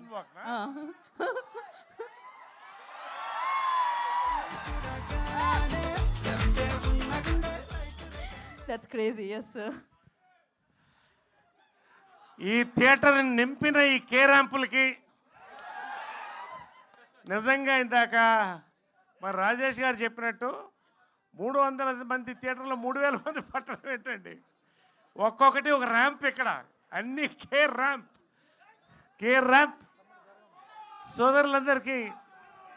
That's crazy. Yes sir. ఈ థియేటర్ నింపిన ఈ కే ర్యాంపులకి నిజంగా ఇందాక మరి రాజేష్ గారు చెప్పినట్టు 300 మంది థియేటర్లో 3000 మంది పట్టడం ఏంటండి? ఒక్కొక్కటి ఒక ర్యాంప్ ఇక్కడ, అన్ని కే ర్యాంప్. సోదరులందరికీ,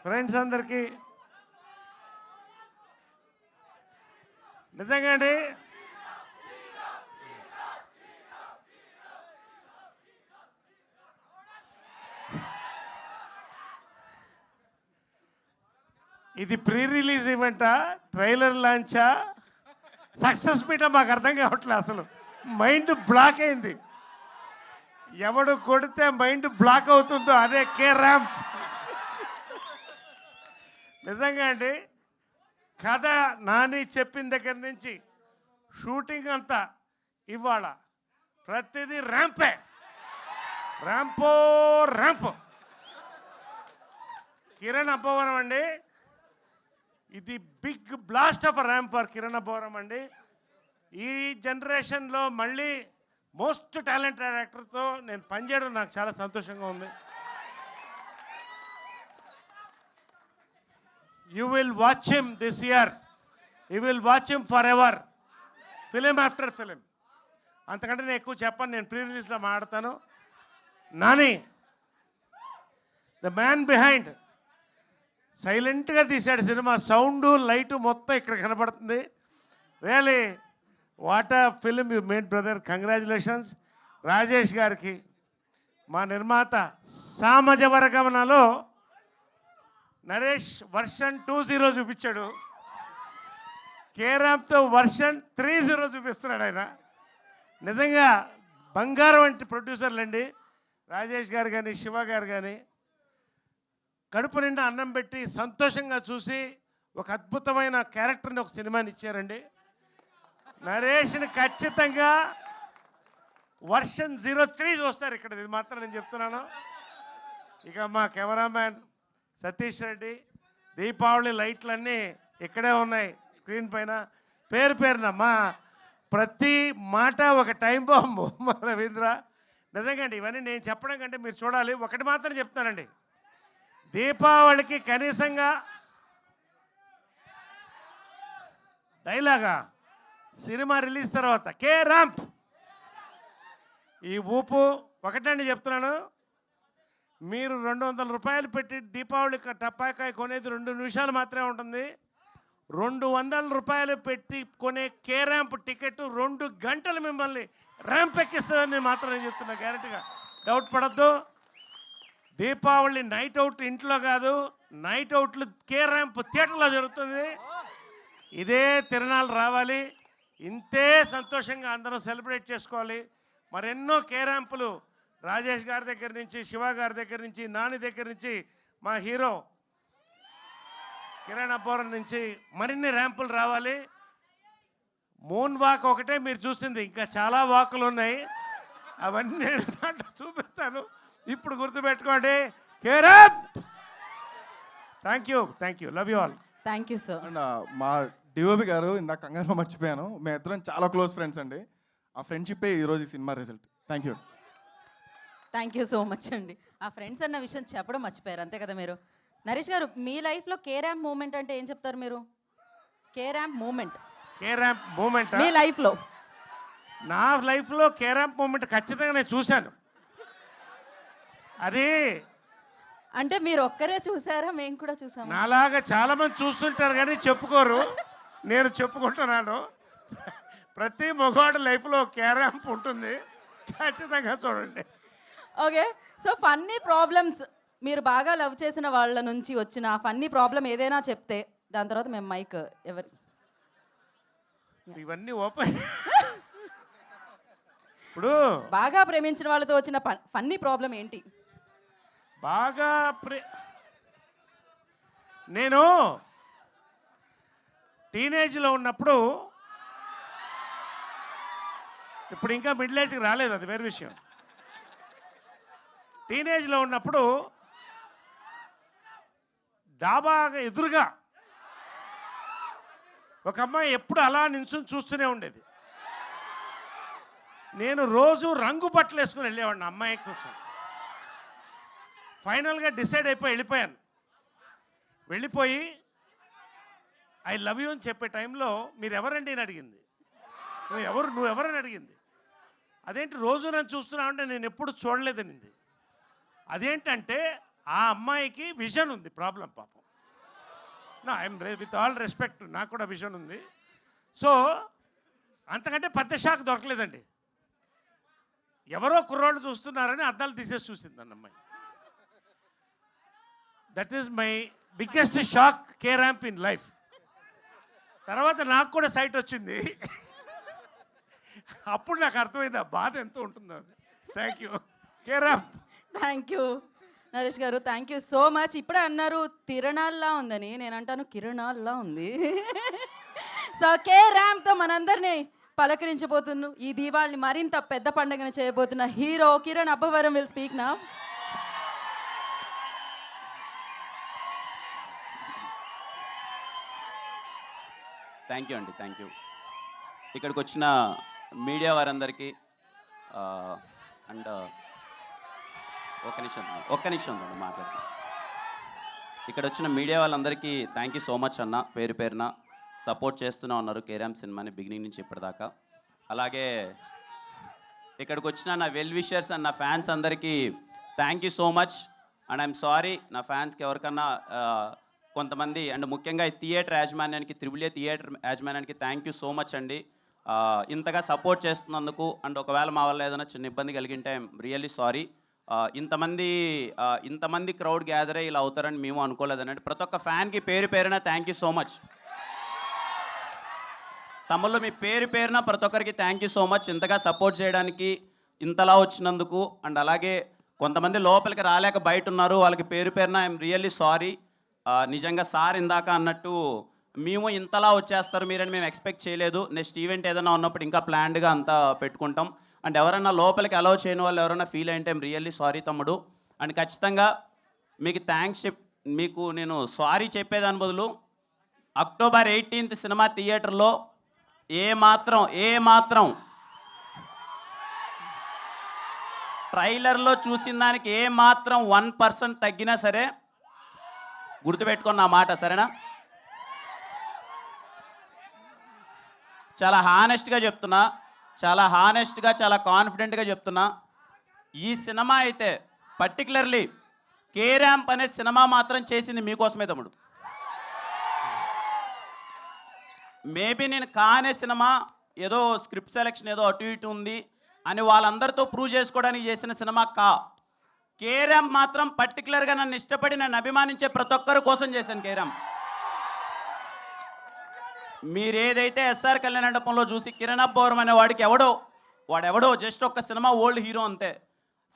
ఫ్రెండ్స్ అందరికీ నిజంగా అండి ఇది pre release ఈవెంటా, trailer లాంచా, success meetha మాకు అర్థం కావట్లేదు. అసలు మైండ్ బ్లాక్ అయింది. ఎవడు కొడితే మైండ్ బ్లాక్ అవుతుందో అదే కే ర్యాంప్. నిజంగా అండి కథ నాని చెప్పిన దగ్గర నుంచి షూటింగ్ అంతా ఇవాళ ప్రతిదీ ర్యాంపే, ర్యాంపో ర్యాంప్. కిరణ్ అబ్బవరం అండి, ఇది big blast of ramp for Kiran Abbavaram అండి. ఈ జనరేషన్లో మళ్ళీ మోస్ట్ టాలెంటెడ్ యాక్టర్తో నేను పనిచేయడం నాకు చాలా సంతోషంగా ఉంది. You will watch him this year, you will watch him for ever, film after film. అంతకంటే నేను ఎక్కువ చెప్పను, నేను ప్రీ రిలీజ్లో మాట్లాడతాను. నాని ద మ్యాన్ బిహైండ్ సైలెంట్గా తీశాడు సినిమా, సౌండు లైటు మొత్తం ఇక్కడ కనబడుతుంది. Really what a film you made brother, congratulations. Rajesh గారికి మా నిర్మాత సామజ వర్గమనలో నరేష్ వర్షన్ 2.0 చూపించాడు, కేరామ్తో వర్షన్ 3.0 చూపిస్తున్నాడు ఆయన. నిజంగా బంగారం వంటి ప్రొడ్యూసర్లండి రాజేష్ గారు కానీ శివ గారు కానీ. కడుపు నిండా అన్నం పెట్టి సంతోషంగా చూసి ఒక అద్భుతమైన క్యారెక్టర్ని ఒక సినిమాని ఇచ్చారండి. నరేష్ని ఖచ్చితంగా వర్షన్ 03 చూస్తారు ఇక్కడ, ఇది మాత్రం నేను చెప్తున్నాను. ఇక మా కెమెరామ్యాన్ సతీష్ రెడ్డి, దీపావళి లైట్లన్నీ ఇక్కడే ఉన్నాయి స్క్రీన్ పైన, పేరు పేరున మా ప్రతి మాట ఒక టైం బాంబు మా రవీంద్ర. నిజంగా అండి, ఇవన్నీ నేను చెప్పడం కంటే మీరు చూడాలి. ఒకటి మాత్రం చెప్తానండి, దీపావళికి కనీసంగా డైలాగా సినిమా రిలీజ్ తర్వాత కే ర్యాంప్ ఈ ఊపు ఒకటండి చెప్తున్నాను. మీరు 200 రూపాయలు పెట్టి దీపావళి టపాకాయ కొనేది 2 నిమిషాలు మాత్రమే ఉంటుంది. 200 రూపాయలు పెట్టి కొనే కే ర్యాంప్ టికెట్ 2 గంటలు మిమ్మల్ని ర్యాంప్ ఎక్కిస్తుందని మాత్రం నేను చెప్తున్నా, గ్యారెంటీగా, డౌట్ పడద్దు. దీపావళి నైట్ అవుట్ ఇంట్లో కాదు, నైట్ అవుట్లు కే ర్యాంప్ థియేటర్లో జరుగుతుంది. ఇదే తిరణాలు రావాలి, ఇంతే సంతోషంగా అందరం సెలబ్రేట్ చేసుకోవాలి. మరెన్నో కే ర్యాంపులు రాజేష్ గారి దగ్గర నుంచి, శివ గారి దగ్గర నుంచి, నాని దగ్గర నుంచి, మా హీరో కిరణ్ అబ్బవరం నుంచి మరిన్ని ర్యాంపులు రావాలి. మూన్ వాక్ ఒకటే మీరు చూస్తుంది, ఇంకా చాలా వాకులు ఉన్నాయి, అవన్నీ నేను దాంట్లో చూపిస్తాను. ఇప్పుడు గుర్తుపెట్టుకోండి, కే ramp. Thank you, love you all. Thank you sir. And మా డిఓపి గారు ఇందాక కంగారులో మర్చిపోయాను, మేము ఇద్దరం చాలా క్లోజ్ ఫ్రెండ్స్ అండి. ఆ ఫ్రెండ్షిప్పే ఈరోజు ఈ cinema result. Thank you. Thank you so much అండి. ఆ ఫ్రెండ్స్ అన్న విషయం చెప్పడం మర్చిపోయారు, అంతే కదా మీరు. నరేష్ గారు, మీ లైఫ్లో కే ర్యాంప్ మూమెంట్ అంటే ఏం చెప్తారు మీరు? K ramp moment K ramp moment మీ లైఫ్లో? నా లైఫ్లో కే ర్యాంప్ మూమెంట్ ఖచ్చితంగా నేను చూశాను. అది అంటే మీరు ఒక్కరే చూసారా? మేము కూడా చూసాము. నాలాగా చాలా మంది చూస్తుంటారు కానీ చెప్పుకోరు, నేను చెప్పుకుంటున్నాను. ప్రతి మగవాడి లైఫ్లో కే ర్యాంప్ ఉంటుంది, ఖచ్చితంగా చూడండి. ఓకే, సో ఫన్నీ ప్రాబ్లమ్స్, మీరు బాగా లవ్ చేసిన వాళ్ళ నుంచి వచ్చిన ఫన్నీ ప్రాబ్లం ఏదైనా చెప్తే దాని తర్వాత మేము మైక్ ఎవరు ఇవన్నీ ఓపెన్. ఇప్పుడు బాగా ప్రేమించిన వాళ్ళతో వచ్చిన ఫన్నీ ప్రాబ్లం ఏంటి? బాగా నేను టీనేజ్లో ఉన్నప్పుడు, ఇప్పుడు ఇంకా మిడిల్ ఏజ్కి రాలేదు, అది వేరే విషయం. టీనేజ్లో ఉన్నప్పుడు డాబాగా ఎదురుగా ఒక అమ్మాయి ఎప్పుడు అలా నిల్చుని చూస్తూనే ఉండేది. నేను రోజు రంగు బట్టలు వేసుకుని వెళ్ళేవాడిని అమ్మాయి కోసం. ఫైనల్గా డిసైడ్ అయిపోయి వెళ్ళిపోయాను. వెళ్ళిపోయి ఐ లవ్ యూ అని చెప్పే టైంలో మీరు ఎవరండి అని అడిగింది. నువ్వు ఎవరని అడిగింది. అదేంటి రోజు నన్ను చూస్తున్నావు అంటే నేను ఎప్పుడు చూడలేదనింది. అదేంటంటే ఆ అమ్మాయికి విజన్ ఉంది, ప్రాబ్లం పాపం. ఐఎమ్ విత్ ఆల్ రెస్పెక్ట్, నాకు కూడా విజన్ ఉంది. సో అంతకంటే పెద్ద షాక్ దొరకలేదండి. ఎవరో కుర్రోళ్ళు చూస్తున్నారని అద్దాలు తీసేసి చూసింది అన్న అమ్మాయి. That is my biggest shock K ramp in life. తర్వాత నాకు కూడా సైట్ వచ్చింది, అప్పుడు నాకు అర్థమైంది ఆ బాధ ఎంత ఉంటుందో. Thank U K ramp. Thank you Naresh గారు థ్యాంక్ యూ సో మచ్. ఇప్పుడే అన్నారు తిరణాల్లా ఉందని, నేను అంటాను కిరణాల్లా ఉంది. సో కే ర్యాంప్తో మనందరినీ పలకరించబోతున్న ఈ దీవాళిని మరింత పెద్ద పండుగను చేయబోతున్న hero Kiran Abbavaram will speak నా. థ్యాంక్ యూ అండి, థ్యాంక్ యూ. ఇక్కడికి వచ్చిన మీడియా వారందరికీ అండ్ ఒక్క నిమిషం మాట్లాడుతాను. ఇక్కడ వచ్చిన మీడియా వాళ్ళందరికీ థ్యాంక్ యూ సో మచ్ అన్న, పేరు పేరున సపోర్ట్ చేస్తూనే ఉన్నారు కేరామ్ సినిమాని బిగినింగ్ నుంచి ఇప్పటిదాకా. అలాగే ఇక్కడికి వచ్చిన నా వెల్ విషర్స్ అండ్ నా ఫ్యాన్స్ అందరికీ thank you so much. And I'm sorry నా ఫ్యాన్స్కి ఎవరికన్నా కొంతమంది అండ్ ముఖ్యంగా ఈ థియేటర్ యాజమాన్యానికి, త్రిబుల్ ఏ థియేటర్ యాజమాన్యానికి థ్యాంక్ యూ సో మచ్ అండి. ఇంతగా సపోర్ట్ చేస్తున్నందుకు. అండ్ ఒకవేళ మా వల్ల ఏదైనా చిన్న ఇబ్బంది కలిగింటే ఐఎమ్ రియల్లీ సారీ. ఇంతమంది క్రౌడ్ గ్యాదర్ అయ్యి ఇలా అవుతారని మేము అనుకోలేదనండి. ప్రతి ఒక్క ఫ్యాన్కి పేరు పేరున థ్యాంక్ యూ సో మచ్. తమ్ముళ్ళు మీ పేరు పేరున ప్రతి ఒక్కరికి థ్యాంక్ యూ సో మచ్ ఇంతగా సపోర్ట్ చేయడానికి, ఇంతలా వచ్చినందుకు. అండ్ అలాగే కొంతమంది లోపలికి రాలేక బయట ఉన్నారు, వాళ్ళకి పేరు పేరున ఐఎమ్ రియల్లీ సారీ. నిజంగా సార్ ఇందాక అన్నట్టు మేము ఇంతలా వచ్చేస్తారు మీరని మేము ఎక్స్పెక్ట్ చేయలేదు. నెక్స్ట్ ఈవెంట్ ఏదైనా ఉన్నప్పుడు ఇంకా ప్లాన్డ్గా అంతా పెట్టుకుంటాం. అండ్ ఎవరైనా లోపలికి అలౌ చేయని వాళ్ళు ఎవరైనా ఫీల్ అయింటే ఐఎమ్ రియల్లీ సారీ తమ్ముడు. అండ్ ఖచ్చితంగా మీకు మీకు నేను సారీ చెప్పేదాని బదులు అక్టోబర్ 18th సినిమా థియేటర్లో ఏ మాత్రం ట్రైలర్లో చూసిన దానికి ఏ మాత్రం 1% తగ్గినా సరే గుర్తుపెట్టుకున్న నా మాట, సరేనా? చాలా హానెస్ట్గా చెప్తున్నా, చాలా హానెస్ట్గా, చాలా కాన్ఫిడెంట్గా చెప్తున్నా. ఈ సినిమా అయితే పర్టికులర్లీ కే ర్యాంప్ అనే సినిమా మాత్రం చేసింది మీకోసమే తమ్ముడు. మేబీ నేను కానే సినిమా ఏదో స్క్రిప్ట్ సెలెక్షన్ ఏదో అటు ఇటు ఉంది అని వాళ్ళందరితో ప్రూవ్ చేసుకోవడానికి చేసిన సినిమా కే ర్యాంప్ మాత్రం పర్టికులర్గా నన్ను ఇష్టపడి నన్ను అభిమానించే ప్రతి ఒక్కరి కోసం చేశాను కే ర్యాంప్. మీరు ఏదైతే ఎస్ఆర్ కళ్యాణ మండపంలో చూసి కిరణ్ అబ్బవరం అనే వాడెవడో జస్ట్ ఒక్క సినిమా ఓల్డ్ హీరో అంతే.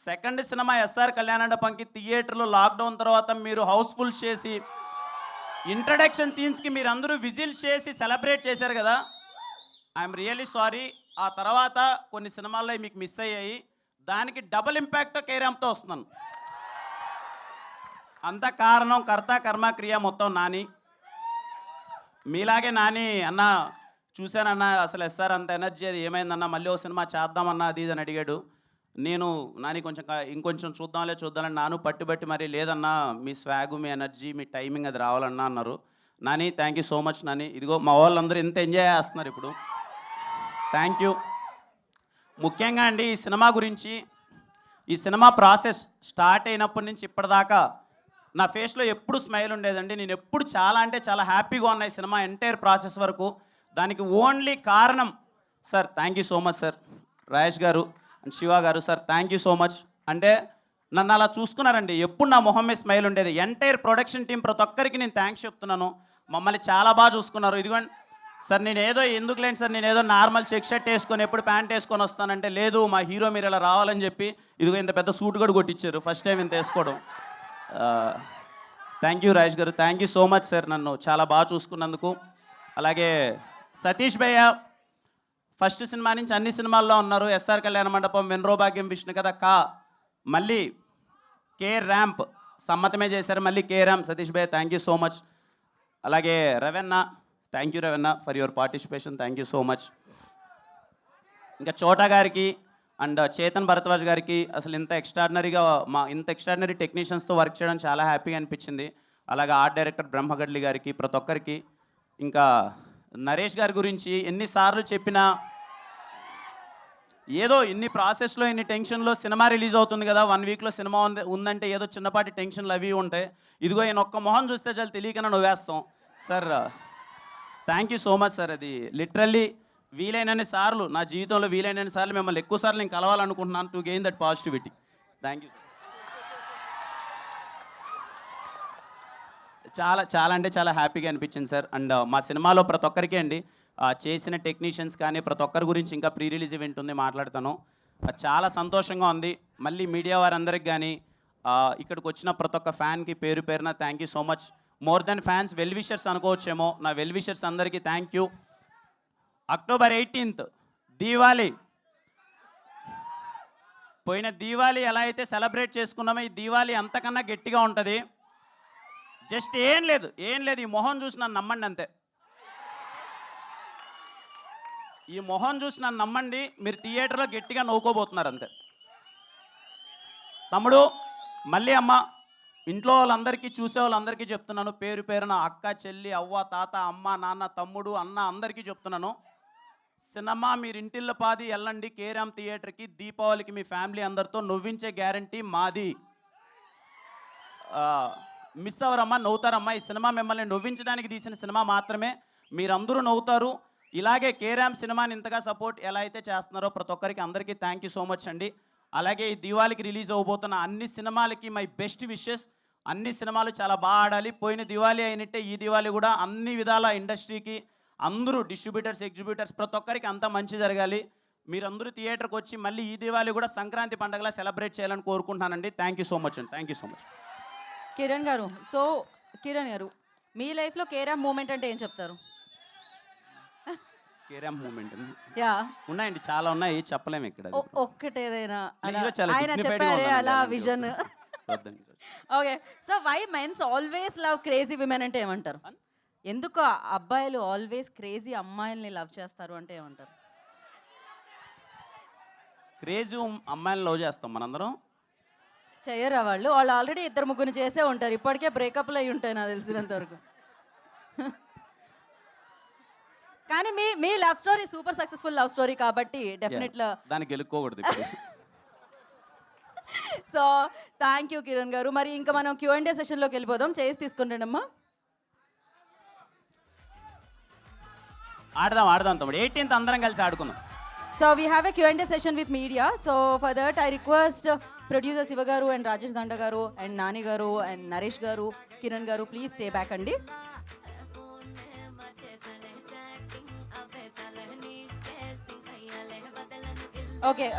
సెకండ్ సినిమా ఎస్ఆర్ కళ్యాణ మండపంకి థియేటర్లో లాక్డౌన్ తర్వాత మీరు హౌస్ఫుల్ చేసి ఇంట్రడక్షన్ సీన్స్కి మీరు అందరూ విజిల్స్ చేసి సెలబ్రేట్ చేశారు కదా, ఐఎమ్ రియల్లీ సారీ. ఆ తర్వాత కొన్ని సినిమాల్లో మీకు మిస్ అయ్యాయి, దానికి డబుల్ ఇంపాక్ట్తో కే ర్యాంప్తో వస్తున్నాను. అంత కారణం కర్త కర్మ క్రియ మొత్తం నాని. మీలాగే నాని అన్న చూశానన్న అసలు ఎస్ఆర్ అంత ఎనర్జీ అది ఏమైందన్న, మళ్ళీ ఓ సినిమా చేద్దామన్నా అది ఇది అని అడిగాడు. నేను నాని ఇంకొంచెం చూద్దాంలే నాను పట్టుబట్టి మరి లేదన్నా మీ స్వాగు మీ ఎనర్జీ మీ టైమింగ్ అది రావాలన్నా అన్నారు. Nani thank you so much Nani. ఇదిగో మా వాళ్ళందరూ ఇంత ఎంజాయ్ చేస్తున్నారు ఇప్పుడు, థ్యాంక్ యూ. ముఖ్యంగా అండి ఈ సినిమా గురించి, ఈ సినిమా ప్రాసెస్ స్టార్ట్ అయినప్పటి నుంచి ఇప్పటిదాకా నా ఫేస్లో ఎప్పుడు స్మైల్ ఉండేదండి. నేను ఎప్పుడు చాలా అంటే చాలా హ్యాపీగా ఉన్నాయి సినిమా ఎంటైర్ ప్రాసెస్ వరకు. దానికి ఓన్లీ కారణం sir, thank you so much sir, Rajesh గారు అండ్ శివ గారు sir, thank you so much. అంటే నన్ను అలా చూసుకున్నారండి, ఎప్పుడు నా మొహం మీద స్మైల్ ఉండేది. ఎంటైర్ ప్రొడక్షన్ టీం ప్రతి ఒక్కరికి నేను థ్యాంక్స్ చెప్తున్నాను, మమ్మల్ని చాలా బాగా చూసుకున్నారు. ఇదిగోండి సార్, ఎందుకు లేండి సార్, నేను ఏదో నార్మల్ చెక్ షర్ట్ వేసుకొని ఎప్పుడు ప్యాంట్ వేసుకొని వస్తానంటే, లేదు మా హీరో మీరు ఇలా రావాలని చెప్పి ఇదిగో ఇంత పెద్ద సూట్ కూడా కొట్టించారు ఫస్ట్ టైం ఇంత వేసుకోవడం. థ్యాంక్ యూ రాజేష్ గారు, thank you so much sir, నన్ను చాలా బాగా చూసుకున్నందుకు. అలాగే సతీష్ భయ్య ఫస్ట్ సినిమా నుంచి అన్ని సినిమాల్లో ఉన్నారు. ఎస్ఆర్ కళ్యాణ మండపం, వెన్రో భాగ్యం, విష్ణు కథ మళ్ళీ కే ర్యాంప్ సమ్మతమే చేశారు, మళ్ళీ కే ర్యాంప్. సతీష్ భయ్య థ్యాంక్ యూ సో మచ్. అలాగే Ravanna, thank you Ravanna for your participation, thank you so much. ఇంకా చోటా గారికి అండ్ చేతన్ భరద్వాజ్ గారికి అసలు ఇంత ఎక్స్ట్రాడినరీ టెక్నీషియన్స్తో వర్క్ చేయడం చాలా హ్యాపీగా అనిపించింది. అలాగే ఆర్ట్ డైరెక్టర్ బ్రహ్మగడ్లి గారికి, ప్రతి ఒక్కరికి. ఇంకా నరేష్ గారి గురించి ఎన్నిసార్లు చెప్పినా ఏదో ఇన్ని ప్రాసెస్లో ఇన్ని టెన్షన్లో సినిమా రిలీజ్ అవుతుంది కదా, 1 వీక్లో సినిమా ఉందంటే ఏదో చిన్నపాటి టెన్షన్లు అవి ఉంటాయి. ఇదిగో ఈయన ఒక్క మొహం చూస్తే చాలా తెలియకనే నవ్వేస్తాం sir. Thank you so much sir. అది లిటరల్లీ వీలైనన్ని సార్లు నా జీవితంలో వీలైనన్ని సార్లు మిమ్మల్ని ఎక్కువ సార్లు నేను కలవాలనుకుంటున్నాను to gain that positivity. Thank you sir. చాలా అంటే చాలా హ్యాపీగా అనిపించింది సార్. అండ్ మా సినిమాలో ప్రతి ఒక్కరికి అండి చేసిన టెక్నీషియన్స్ కానీ ప్రతి ఒక్కరి గురించి ఇంకా ప్రీ రిలీజ్ ఈవెంట్ ఉంది, మాట్లాడతాను. చాలా సంతోషంగా ఉంది. మళ్ళీ మీడియా వారందరికి కానీ ఇక్కడికి వచ్చిన ప్రతి ఒక్క ఫ్యాన్కి పేరు పేరున thank you so much. More than fans, well wishers అనుకోవచ్చేమో. నా వెల్ విషర్స్ అందరికీ thank you. October 18th Diwali. పోయిన దీవాలి ఎలా అయితే సెలబ్రేట్ చేసుకున్నామో ఈ దీవాలి అంతకన్నా గట్టిగా ఉంటుంది. జస్ట్ ఏం లేదు ఈ మొహం చూసి నన్ను నమ్మండి అంతే. ఈ మొహం చూసి నన్ను నమ్మండి, మీరు థియేటర్లో గట్టిగా నవ్వుకోబోతున్నారు అంతే. తమ్ముడు మళ్ళీ అమ్మ, ఇంట్లో వాళ్ళందరికీ చూసే వాళ్ళందరికీ చెప్తున్నాను, పేరు పేరున అక్క, చెల్లి, అవ్వ, తాత, అమ్మ, నాన్న, తమ్ముడు, అన్న అందరికీ చెప్తున్నాను, సినిమా మీరు ఇంటిల్లో పాది వెళ్ళండి కేరామ్ థియేటర్కి. దీపావళికి మీ ఫ్యామిలీ అందరితో నవ్వించే గ్యారంటీ మాది. మిస్ అవ్వరమ్మా, నవ్వుతారమ్మా. ఈ సినిమా మిమ్మల్ని నవ్వించడానికి తీసిన సినిమా మాత్రమే. మీరందరూ నవ్వుతారు. ఇలాగే కేరామ్ సినిమాని ఇంతగా సపోర్ట్ ఎలా అయితే చేస్తున్నారో ప్రతి ఒక్కరికి అందరికీ థ్యాంక్ యూ సో మచ్ అండి. అలాగే ఈ దివాళికి రిలీజ్ అవ్వబోతున్న అన్ని సినిమాలకి మై బెస్ట్ విషెస్. అన్ని సినిమాలు చాలా బాగా ఆడాలి. పోయిన దివాళీ అయినట్టే ఈ దివాళీ కూడా అన్ని విధాల ఇండస్ట్రీకి అందరూ డిస్ట్రిబ్యూటర్స్, ఎగ్జిబ్యూటర్స్ ప్రతి ఒక్కరికి అంతా మంచి జరగాలి. మీరందరూ థియేటర్కి వచ్చి మళ్ళీ ఈ దివాళీ కూడా సంక్రాంతి పండుగలా సెలబ్రేట్ చేయాలని కోరుకుంటున్నానండి. థ్యాంక్ యూ సో మచ్ అండి. Thank you so much. Kiran గారు, సో కిరణ్ గారు, మీ లైఫ్లో కేరామ్ మూమెంట్ అంటే ఏం చెప్తారు? కేరామ్ మూమెంట్ యా, ఉన్నాయండి, చాలా ఉన్నాయి, చెప్పలేము ఇక్కడ. ఒక్కటేదైనా Please, చాలా ఆయన dignified గా చెప్పారే ఉన్నానండి, అలా అలాంటి విజన్. వద్దండి. Okay, so why men's always love crazy women అంటే ఏమంటారు? ఎందుకు అబ్బాయిలు ఆల్వేస్ క్రేజీ అమ్మాయిల్ని లవ్ చేస్తారు అంటే ఏమంటారు? క్రేజీ అమ్మాయిని లవ్ చేస్తాం మనందరం. చెయ్యరా వాళ్ళు ఆల్రెడీ 2-3 చేసే ఉంటారు. ఇప్పటికే బ్రేకప్లు అయి ఉంటాయి నాకు తెలిసినంత వరకు. కానీ మీ love story super successful love story కాబట్టి డెఫినెట్గా దాన్ని గెలుక్కోకూడదు ఇప్పుడు. సో థ్యాంక్ యూ కిరణ్ గారు. మరి ఇంకా మనం Q&A సెషన్లోకి వెళ్ళిపోదాం. చేసి తీసుకుంటాండి అమ్మా. ఆడదాం తమ్ముడు. 18th అందరం కలిసి ఆడుకుందాం. So we have a Q&A session with media. So for that I request producer Siva garu and Rajesh Danda garu and Nani garu and Naresh garu, Kiran garu, please stay back andi. Okay,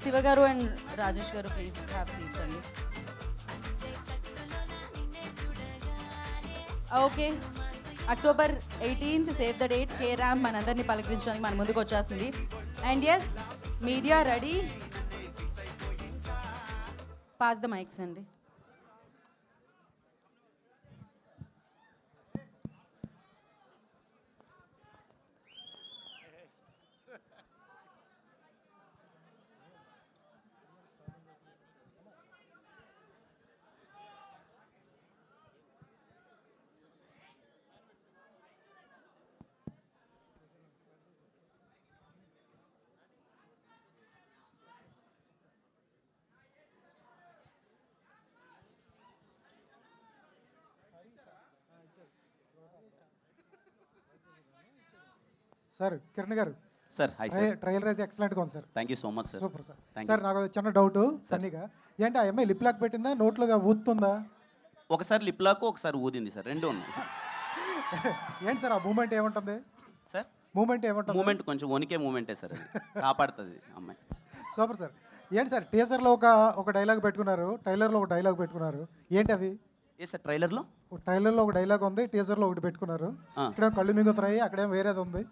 Siva garu and Rajesh garu, please have seats andi. Okay. October 18th, save the date, K Ramp మనందరినీ పలకరించడానికి మన ముందుకు వచ్చేస్తుంది. And yes, media ready, pass the mics అండి. Sir Kiran garu, sir hi sir. Trailer అయితే ఎక్సలెంట్గా ఉంది sir. Thank you so much sir. Super sir. Thank you, sir నాకు చిన్న డౌట్ సన్నీగా, ఏంటి ఆ అమ్మాయి లిప్ లాక్ పెట్టిందా, నోట్లో ఊతుందా? ఒకసారి లిప్ లాక్, ఒకసారి ఊదింది సార్, రెండు ఉన్నాయి. ఏంటి సార్ ఆ మూమెంట్ ఏముంటుంది? సార్ మూమెంట్ ఏముంటుంది? మూమెంట్ కొంచెం వణికే మూమెంటే సార్, అది కాపాడుతుంది అమ్మాయి. Super sir. ఏంటి సార్ టీజర్లో ఒక డైలాగ్ పెట్టుకున్నారు, ట్రైలర్లో ఒక డైలాగ్ పెట్టుకున్నారు, ఏంటి అవి? ఏ సార్ ట్రైలర్లో? ట్రైలర్లో ఒక డైలాగ్ ఉంది, టీజర్లో ఒకటి పెట్టుకున్నారు. ఇక్కడేమో కళ్ళు మింగుతున్నాయి, అక్కడేమో వేరేది ఉంది.